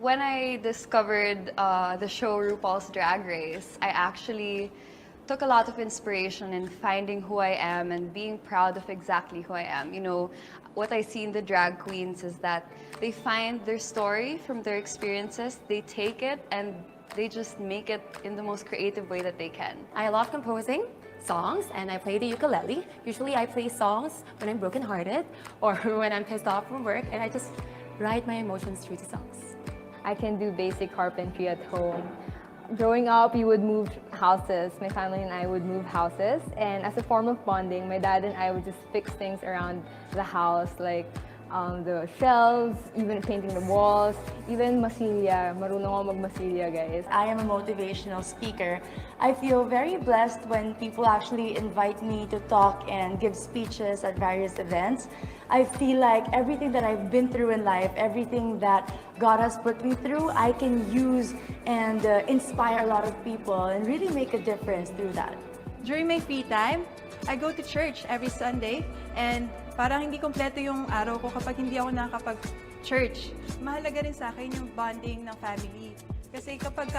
When I discovered the show RuPaul's Drag Race, I actually took a lot of inspiration in finding who I am and being proud of exactly who I am. You know, what I see in the drag queens is that they find their story from their experiences, they take it, and they just make it in the most creative way that they can. I love composing songs, and I play the ukulele. Usually I play songs when I'm brokenhearted or when I'm pissed off from work, and I just write my emotions through the songs. I can do basic carpentry at home, Growing up, we would move houses. My family and I would move houses. And as a form of bonding, my dad and I would just fix things around the house, like the shelves, even painting the walls, even masilya. Marunong ako magmasilya, guys. I am a motivational speaker. I feel very blessed when people actually invite me to talk and give speeches at various events. I feel like everything that I've been through in life, everything that God has put me through, I can use and inspire a lot of people and really make a difference through that. During my free time, I go to church every Sunday, and parang hindi kompleto yung araw ko kapag hindi ako nakakapag-church. Mahalaga rin sa akin yung bonding ng family. Kasi kapag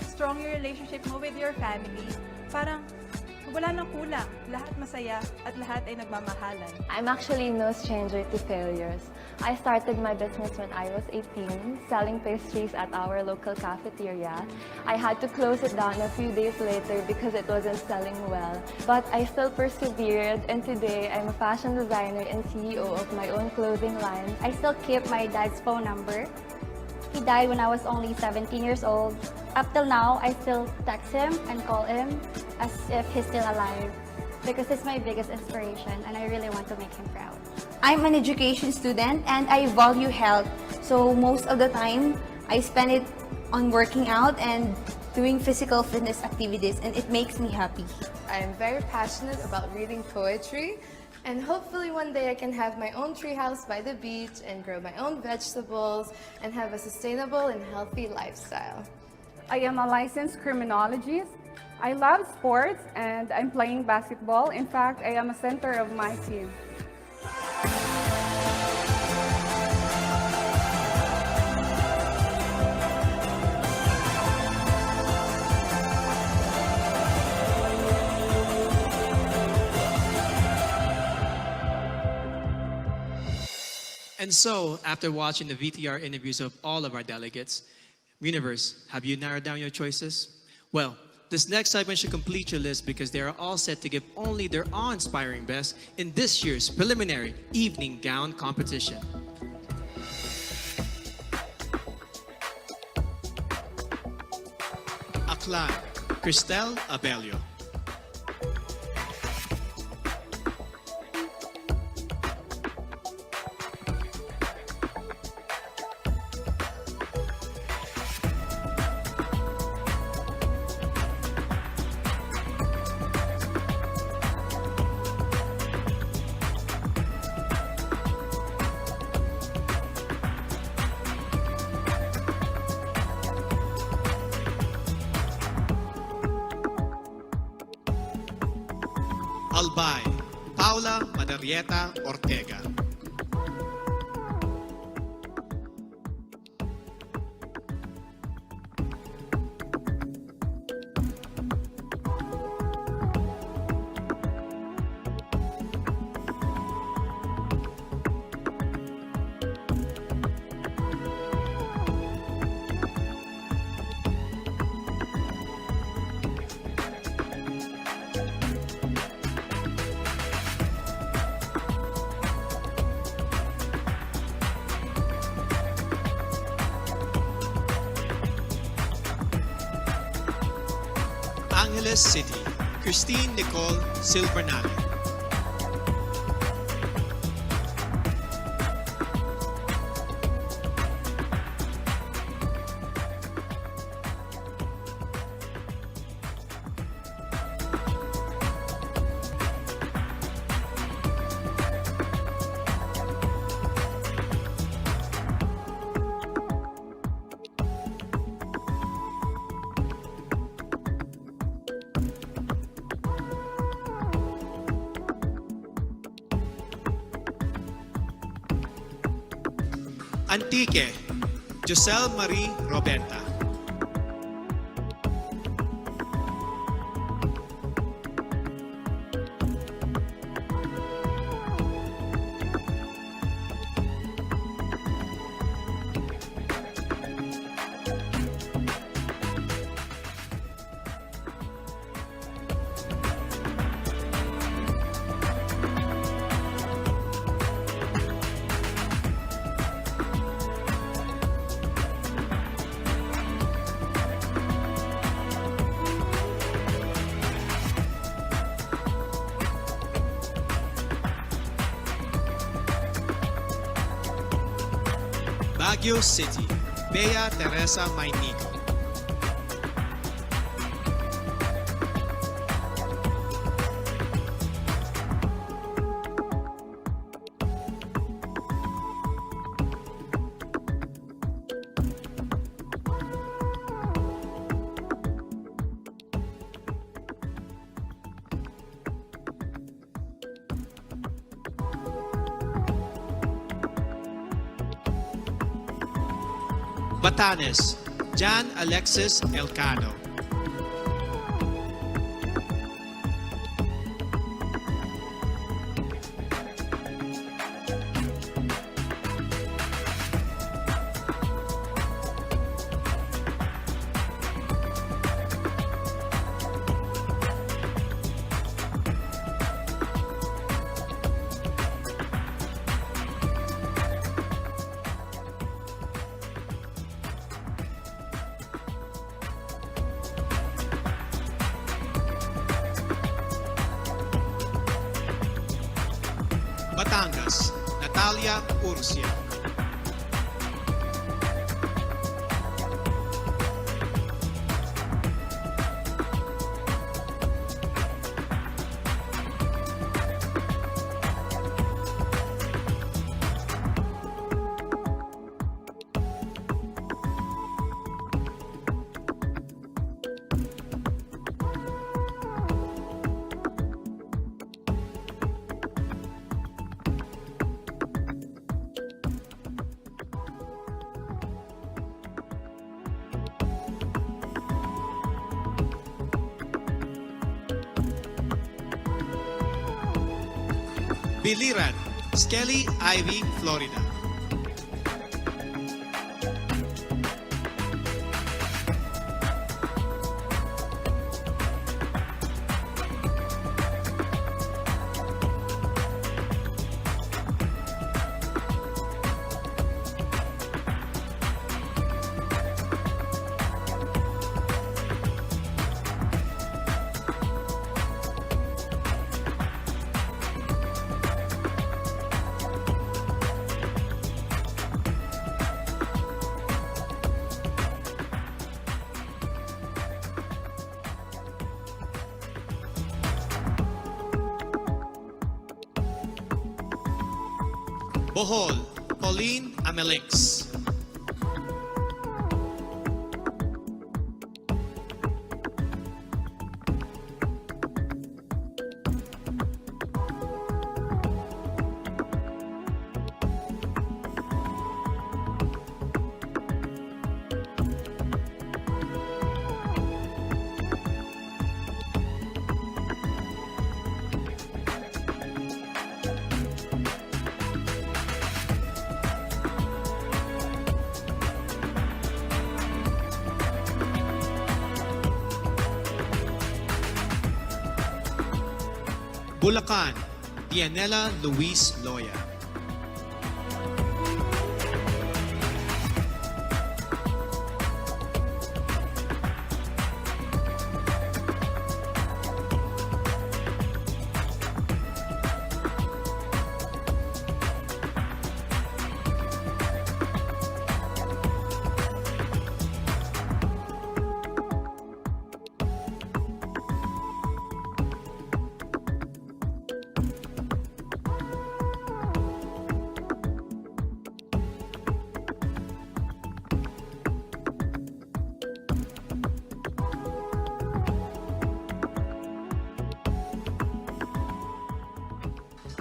strong yung relationship mo with your family, parang wala nang kulang. Lahat masaya at lahat ay nagmamahalan. I'm actually no stranger to failures. I started my business when I was 18, selling pastries at our local cafeteria. I had to close it down a few days later because it wasn't selling well. But I still persevered, and today I'm a fashion designer and CEO of my own clothing line. I still keep my dad's phone number. He died when I was only 17 years old. Up till now, I still text him and call him as if he's still alive because he's my biggest inspiration and I really want to make him proud. I'm an education student and I value health. So most of the time, I spend it on working out and doing physical fitness activities, and it makes me happy. I'm very passionate about reading poetry, and hopefully one day I can have my own treehouse by the beach and grow my own vegetables and have a sustainable and healthy lifestyle. I am a licensed criminologist. I love sports and I'm playing basketball. In fact, I am a center of my team. And so, after watching the VTR interviews of all of our delegates, Universe, have you narrowed down your choices? Well, this next segment should complete your list because they are all set to give only their awe-inspiring best in this year's preliminary evening gown competition. Aklan, Cristel Abelio. Albay, Paula Madarieta Ortega. Angeles City, Christine Nicole Silvernale. Antique, Giselle Marie Roberta. Baguio City, Bea Teresa Mainico. Batanes, Jan Alexis Elcano. Batangas, Natalia Urcia. Biliran, Skelly Ivy, Florida. Bohol, Pauline Amelix. Bulacan, Dianela Luis Loya.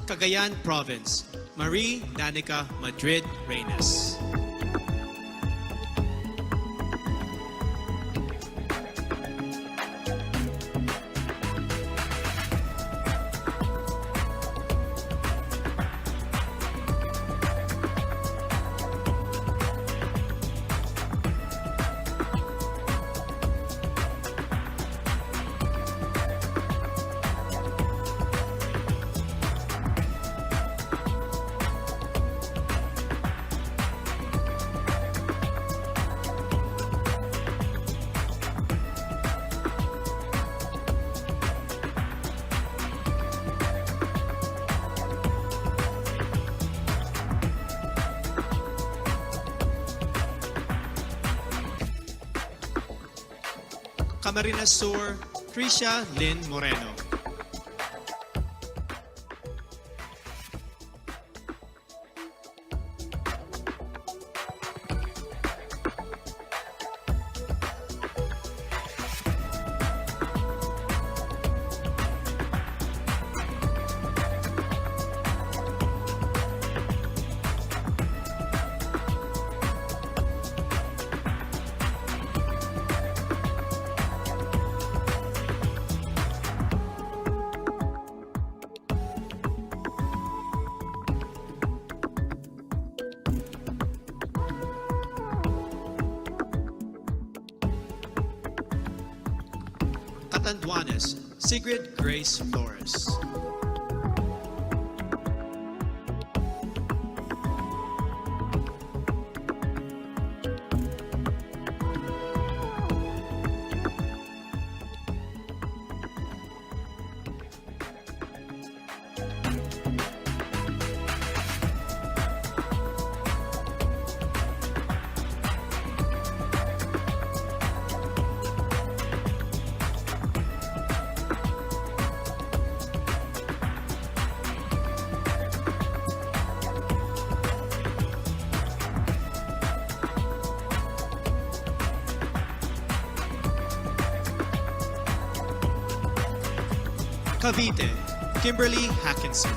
Cagayan Province, Marie Danica Madrid Reynes. Camarines Sur, Tricia Lynn Moreno. Catanduanes, Sigrid Grace Flores. Cavite, Kimberly Hackinson.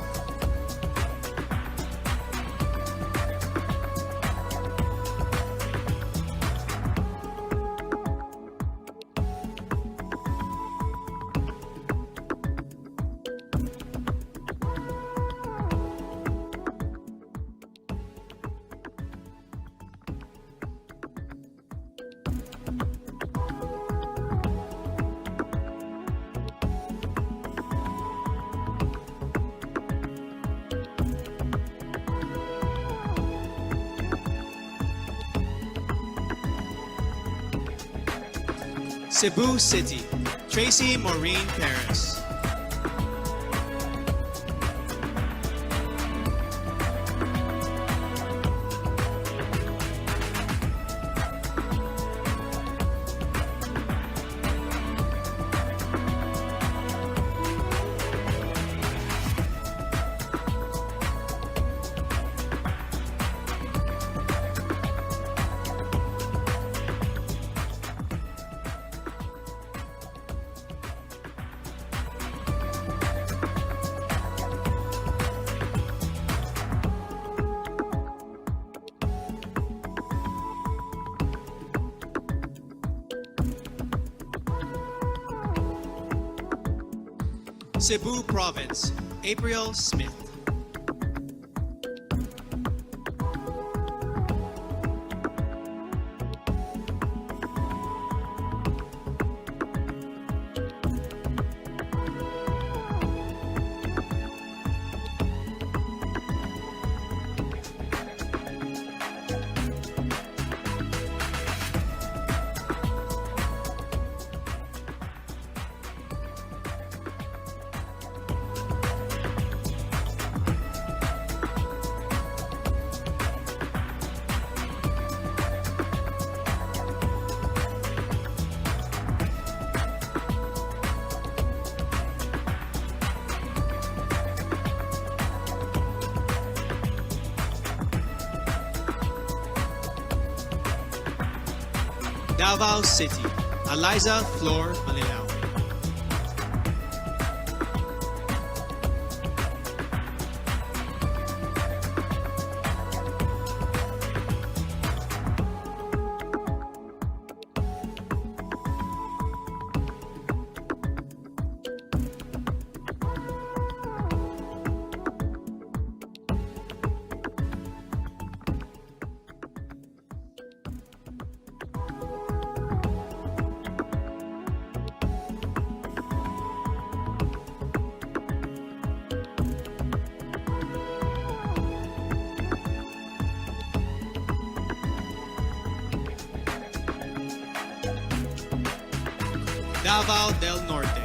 Cebu City, Tracy Maureen Perez. Cebu Province, April Smith. Davao City, Eliza Flor Malilao. Davao del Norte,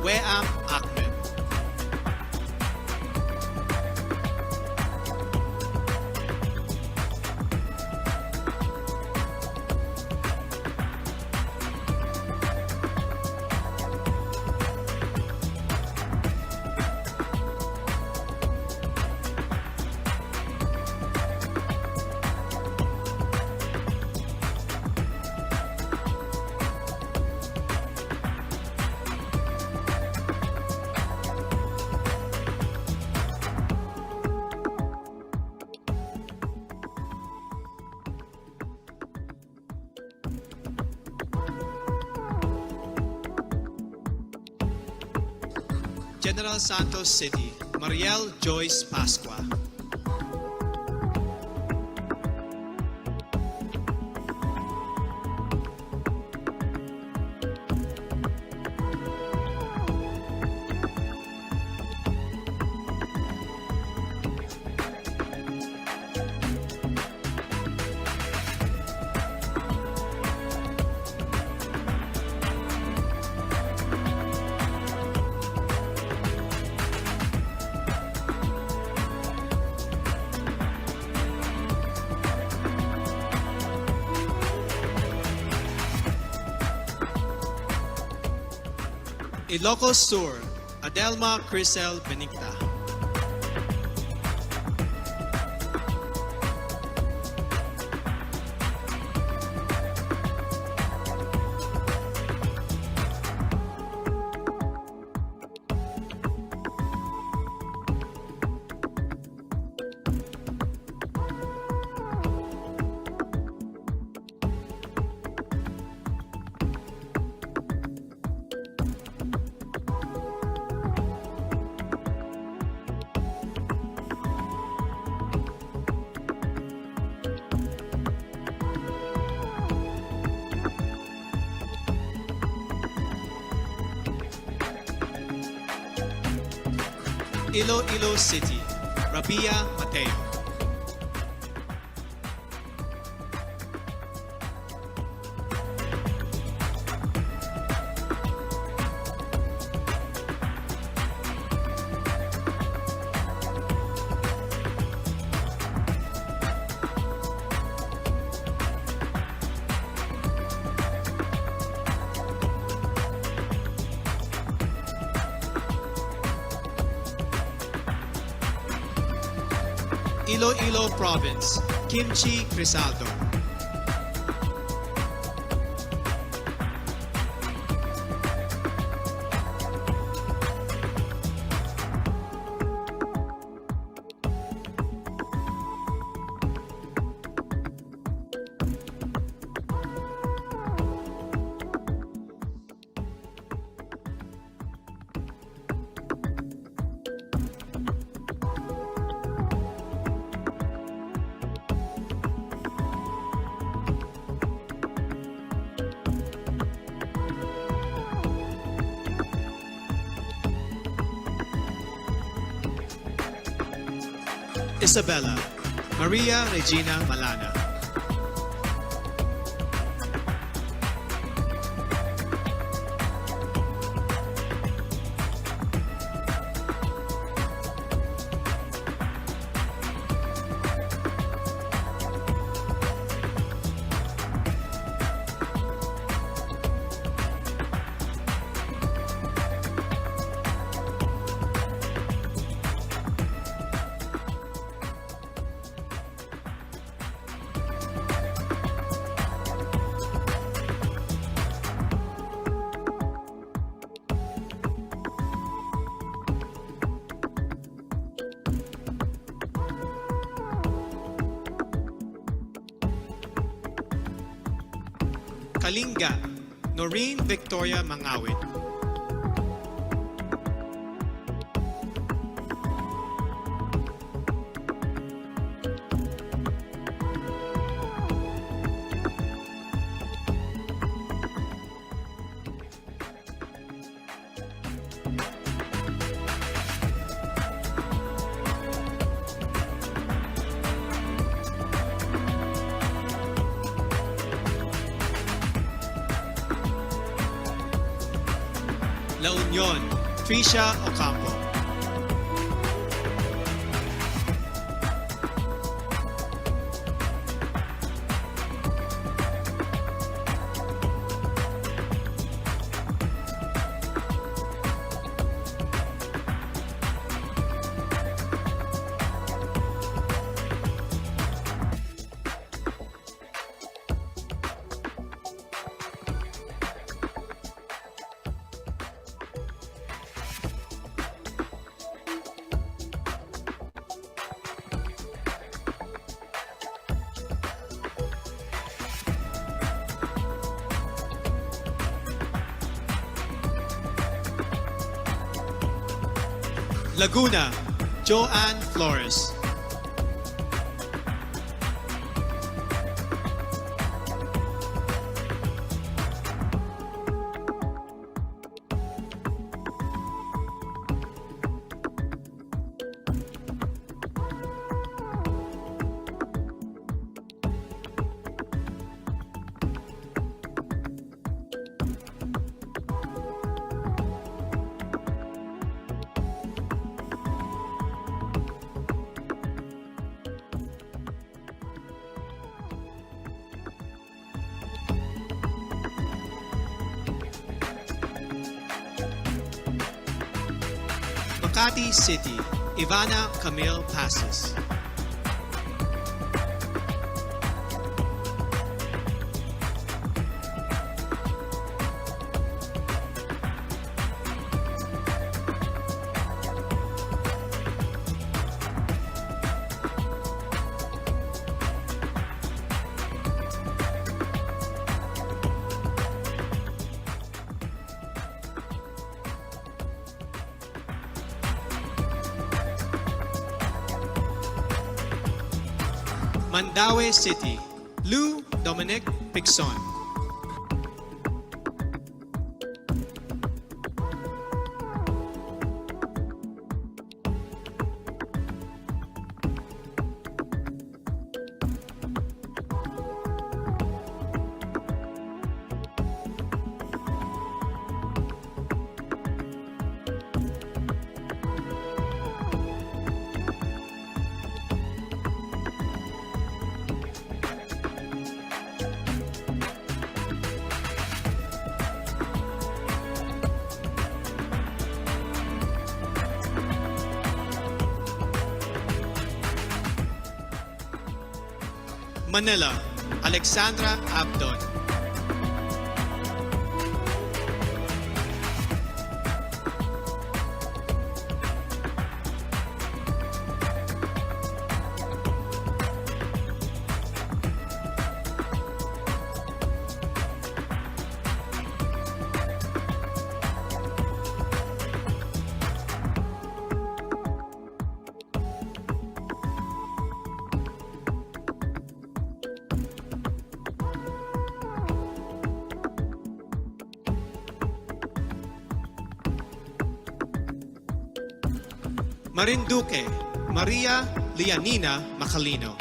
Weam Ahmed. General Santos City, Mariel Joyce Pascua. Ilocos Sur, Adelma Crisel Benicta. Iloilo City, Rubiya Mateo. Iloilo Province, Kimchi Crisaldo. Isabela, Maria Regina Malana. Kalinga, Noreen Victoria Mangawit. La Union, Tricia Ocampo. Laguna, Joanne Flores. Makati City, Ivana Camille Passes. Mandaue City, Lou Dominic Pixon. Manila, Alexandra Abdon. Marinduque, Maria Lianina Macalino.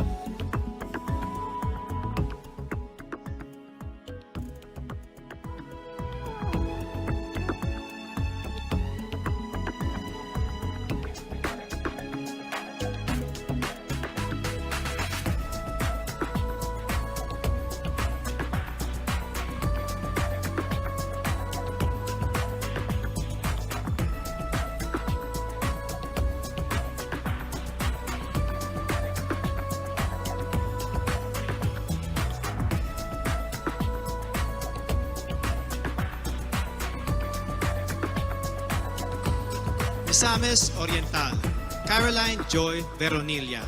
Misamis Oriental, Caroline Joy Veronilla.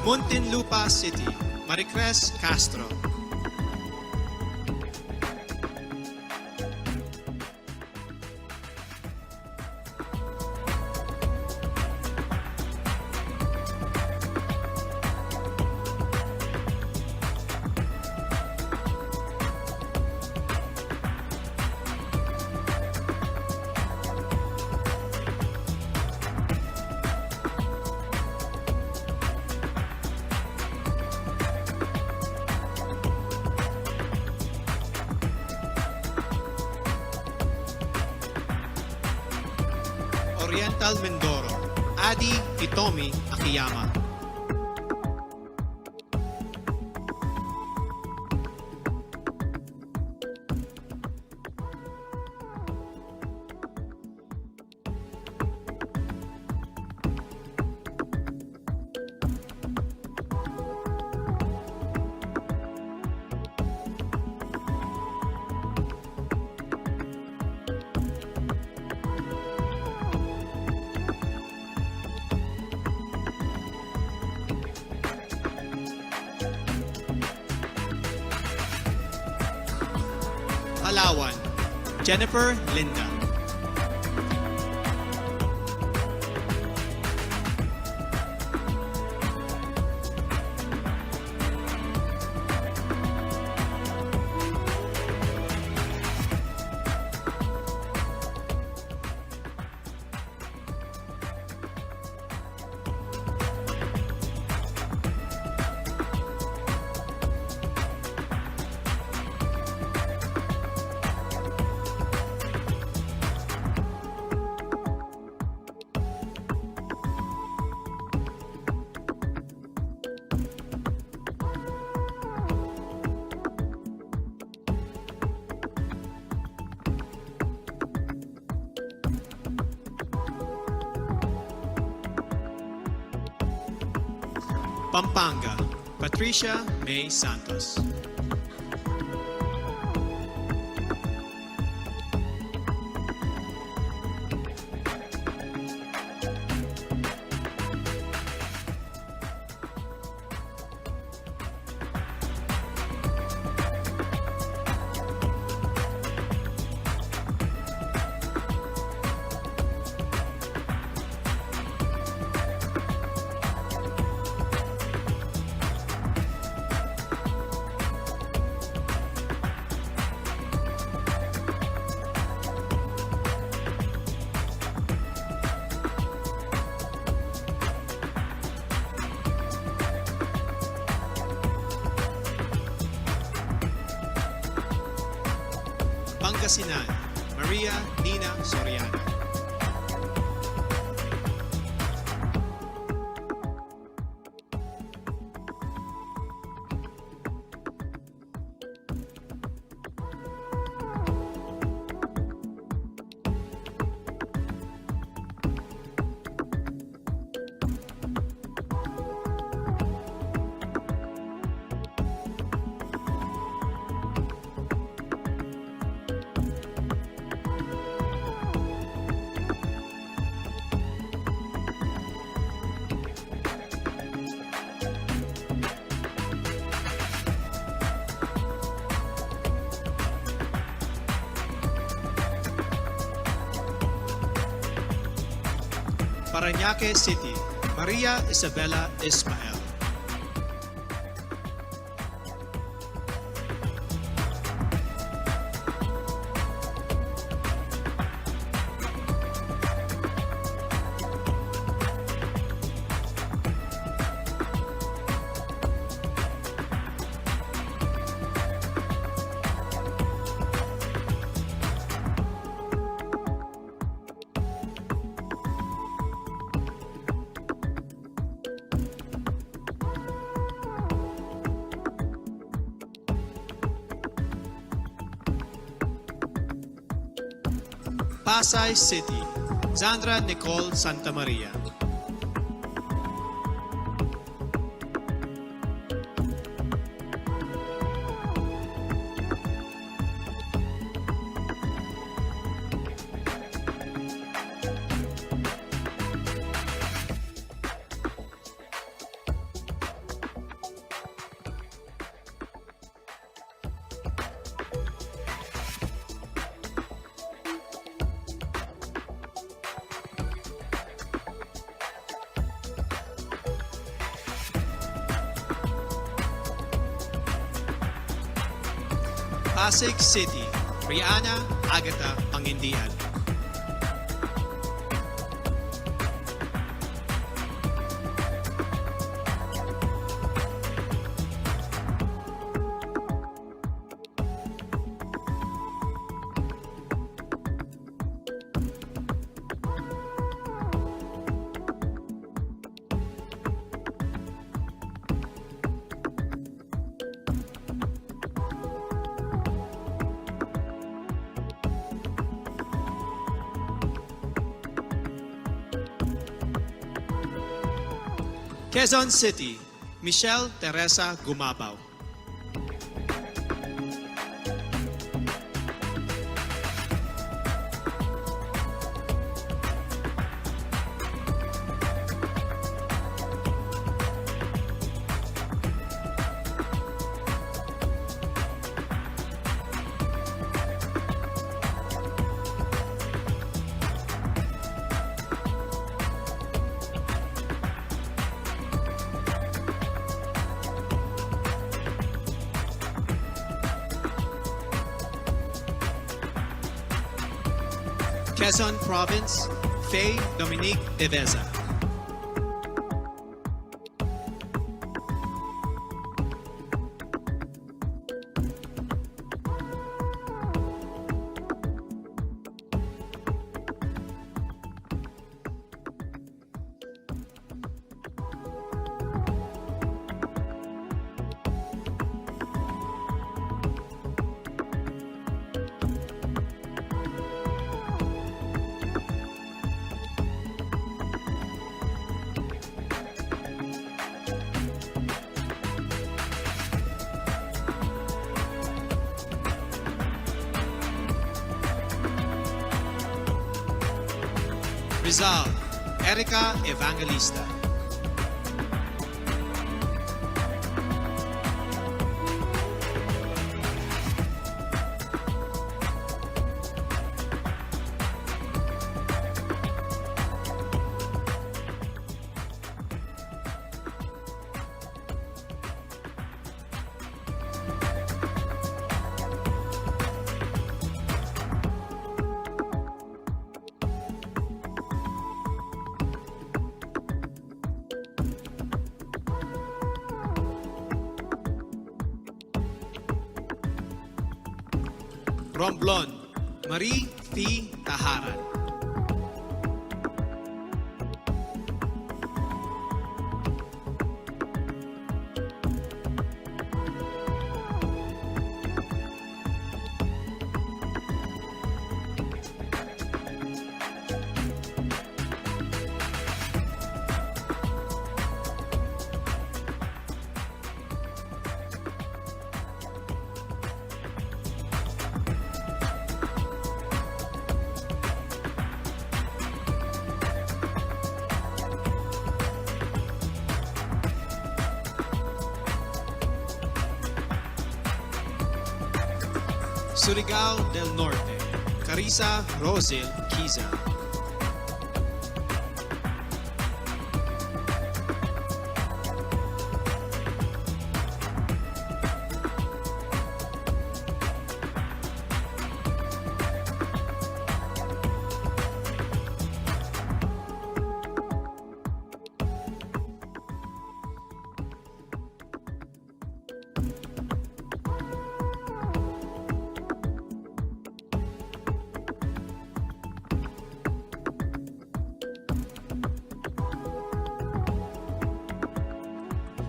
Muntinlupa City, Maricres Castro. Oriental Mindoro, Adi Hitomi Akiyama. Palawan, Jennifer Linda. Pampanga, Patricia May Santos. Pangasinan, Maria Nina Soriano. Parañaque City, Maria Isabella Ismael. Pasay City, Sandra Nicole Santa Maria. Pasig City, Rihanna Agatha Pangindian. Quezon City, Michelle Teresa Gumabaw. Quezon Province, Faye Dominique Deveza. Rizal, Erica Evangelista. Romblon, Marie T. Taharan. Surigao del Norte, Carissa Rosil Kiza.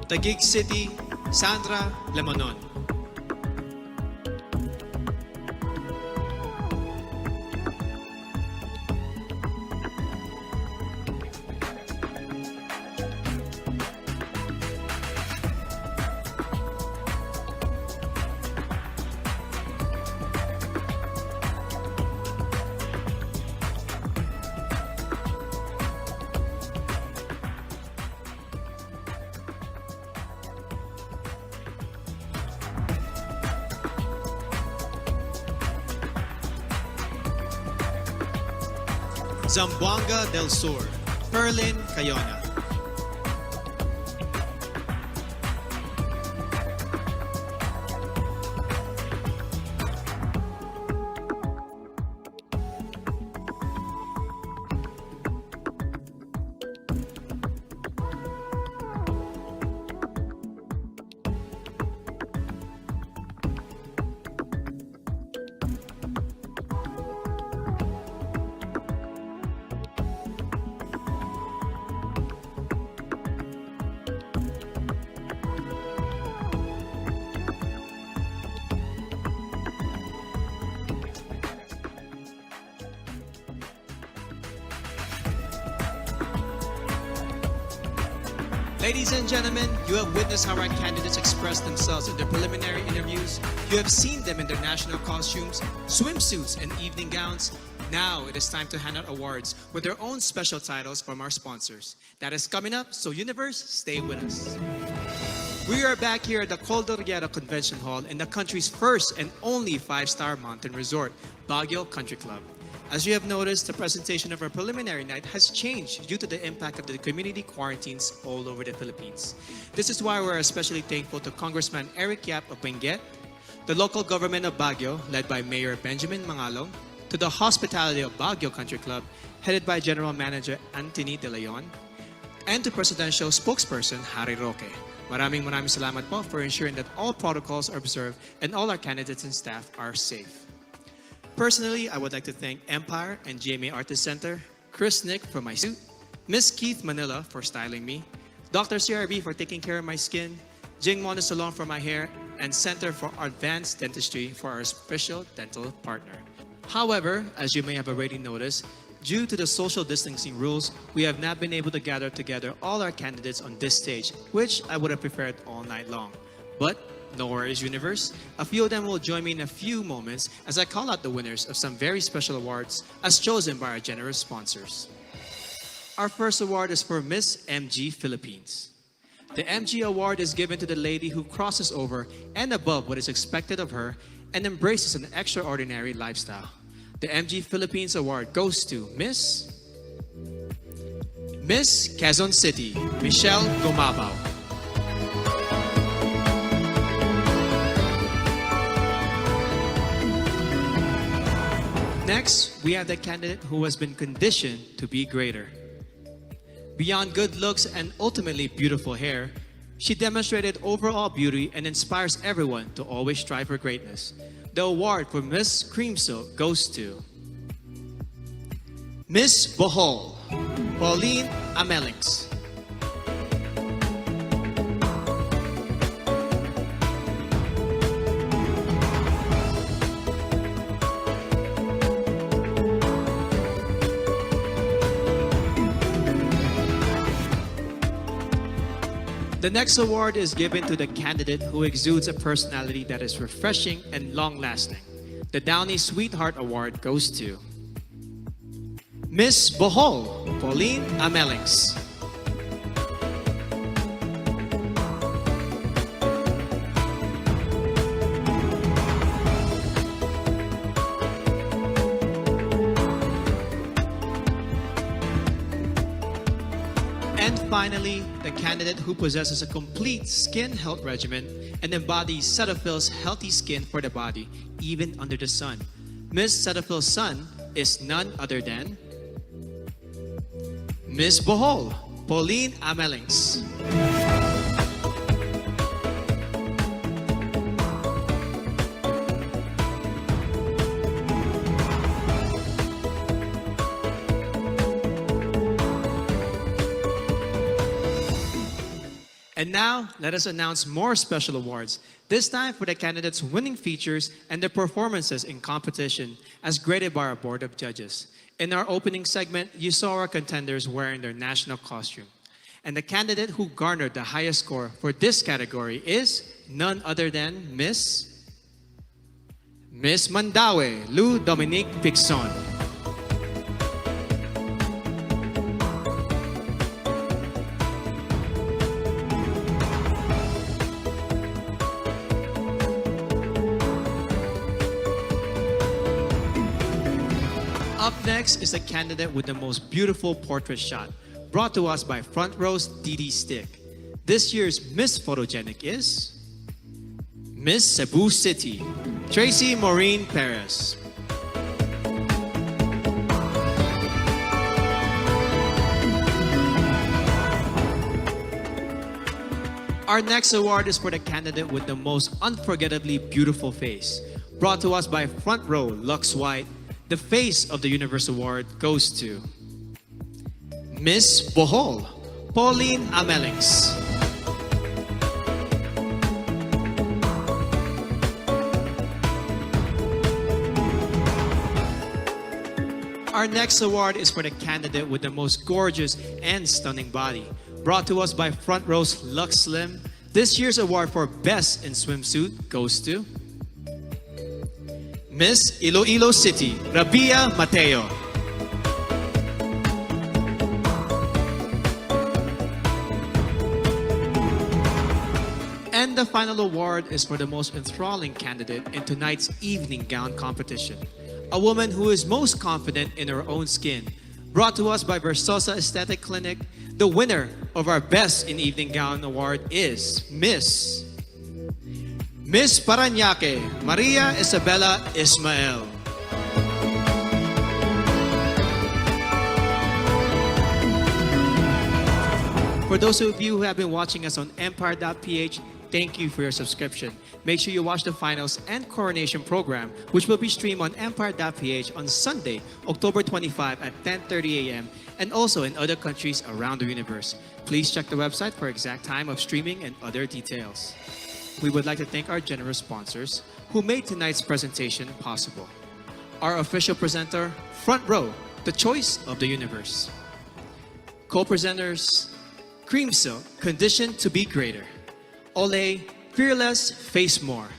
Taguig City, Sandra Lemonon. Zamboanga del Sur, Perlin Cayona. Ladies and gentlemen, you have witnessed how our candidates express themselves in their preliminary interviews. You have seen them in their national costumes, swimsuits, and evening gowns. Now it is time to hand out awards with their own special titles from our sponsors. That is coming up, so Universe, stay with us. We are back here at the Cordillera Convention Hall in the country's first and only 5-star mountain resort, Baguio Country Club. As you have noticed, the presentation of our preliminary night has changed due to the impact of the community quarantines all over the Philippines. This is why we're especially thankful to Congressman Eric Yap of Benguet, the local government of Baguio, led by Mayor Benjamin Mangalong, to the hospitality of Baguio Country Club, headed by General Manager Anthony De Leon, and to Presidential Spokesperson Harry Roque. Maraming salamat po for ensuring that all protocols are observed and all our candidates and staff are safe. Personally, I would like to thank Empire and GMA Artist Center, Chris Nick for my suit, Miss Keith Manila for styling me, Dr. CRB for taking care of my skin, Jing Mono Salon for my hair, and Center for Advanced Dentistry for our special dental partner. However, as you may have already noticed, due to the social distancing rules, we have not been able to gather together all our candidates on this stage, which I would have preferred all night long. But no worries, Universe. A few of them will join me in a few moments as I call out the winners of some very special awards as chosen by our generous sponsors. Our first award is for Miss MG Philippines. The MG Award is given to the lady who crosses over and above what is expected of her and embraces an extraordinary lifestyle. The MG Philippines Award goes to Miss Quezon City, Michelle Gumabao. Next, we have the candidate who has been conditioned to be greater. Beyond good looks and ultimately beautiful hair, she demonstrated overall beauty and inspires everyone to always strive for greatness. The award for Miss Cream Silk goes to Miss Bohol, Pauline Amelix. The next award is given to the candidate who exudes a personality that is refreshing and long-lasting. The Downey Sweetheart Award goes to Miss Bohol, Pauline Amelix. And finally, the candidate who possesses a complete skin health regimen and embodies Cetaphil's healthy skin for the body, even under the sun. Miss Cetaphil's son is none other than Miss Bohol, Pauline Amelix. And now, let us announce more special awards, this time for the candidates' winning features and their performances in competition as graded by our Board of Judges. In our opening segment, you saw our contenders wearing their national costume. And the candidate who garnered the highest score for this category is none other than Miss Mandaue, Lou Dominique Pixon. Up next is the candidate with the most beautiful portrait shot, brought to us by Front Row's Didi Stick. This year's Miss Photogenic is Miss Cebu City, Tracy Maureen Perez. Our next award is for the candidate with the most unforgettably beautiful face, brought to us by Front Row Lux White. The Face of the Universe Award goes to Miss Bohol, Pauline Amelix. Our next award is for the candidate with the most gorgeous and stunning body, brought to us by Front Row's Lux Slim. This year's award for Best in Swimsuit goes to Miss Iloilo City, Rubiya Mateo. And the final award is for the most enthralling candidate in tonight's evening gown competition. A woman who is most confident in her own skin. Brought to us by Versosa Aesthetic Clinic, the winner of our Best in Evening Gown Award is Miss Parañaque, Maria Isabella Ismael. For those of you who have been watching us on Empire.ph, thank you for your subscription. Make sure you watch the finals and coronation program, which will be streamed on Empire.ph on Sunday, October 25 at 10:30 a.m. and also in other countries around the universe. Please check the website for exact time of streaming and other details. We would like to thank our generous sponsors who made tonight's presentation possible. Our official presenter, Front Row, the choice of the universe. Co-presenters, Cream Silk, conditioned to be greater. Olay, fearless, face more.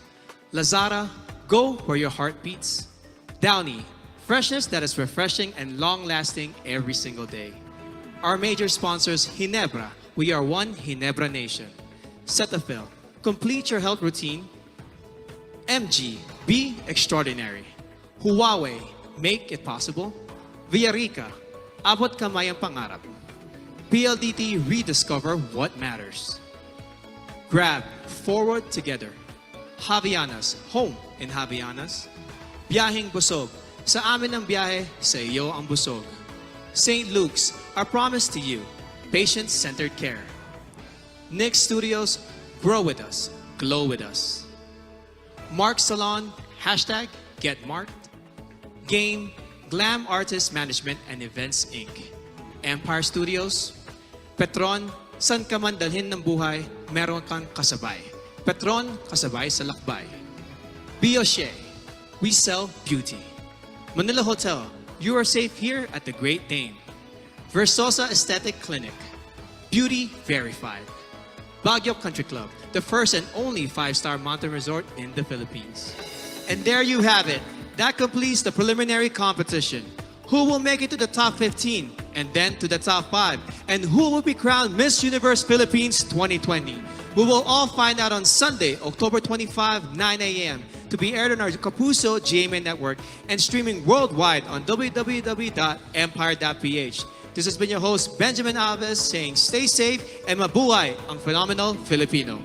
Lazada, go where your heart beats. Downy, freshness that is refreshing and long-lasting every single day. Our major sponsors, Ginebra, we are one Ginebra nation. Cetaphil, complete your health routine. MG, be extraordinary. Huawei, make it possible. Villarica, abot kamay ang pangarap. PLDT, rediscover what matters. Grab, forward together. Javianas, home in Javianas. Biyaheng Busog, sa amin ang biyahe, sa iyo ang busog. St. Luke's, our promise to you, patient-centered care. Nick Studios, grow with us, glow with us. Mark Salon, hashtag Get Marked. Game, Glam Artist Management and Events Inc. Empire Studios, Petron, san ka man dalhin ng buhay, meron kang kasabay. Petron, kasabay sa lakbay. Bioche, we sell beauty. Manila Hotel, you are safe here at the Great Dane. Versosa Aesthetic Clinic, beauty verified. Baguio Country Club, the first and only 5-star mountain resort in the Philippines. And there you have it. That completes the preliminary competition. Who will make it to the top 15 and then to the top 5? And who will be crowned Miss Universe Philippines 2020? We will all find out on Sunday, October 25, 9 a.m. to be aired on our Kapuso GMA network and streaming worldwide on www.empire.ph. This has been your host, Benjamin Alves, saying stay safe and mabuhay ang phenomenal Filipino.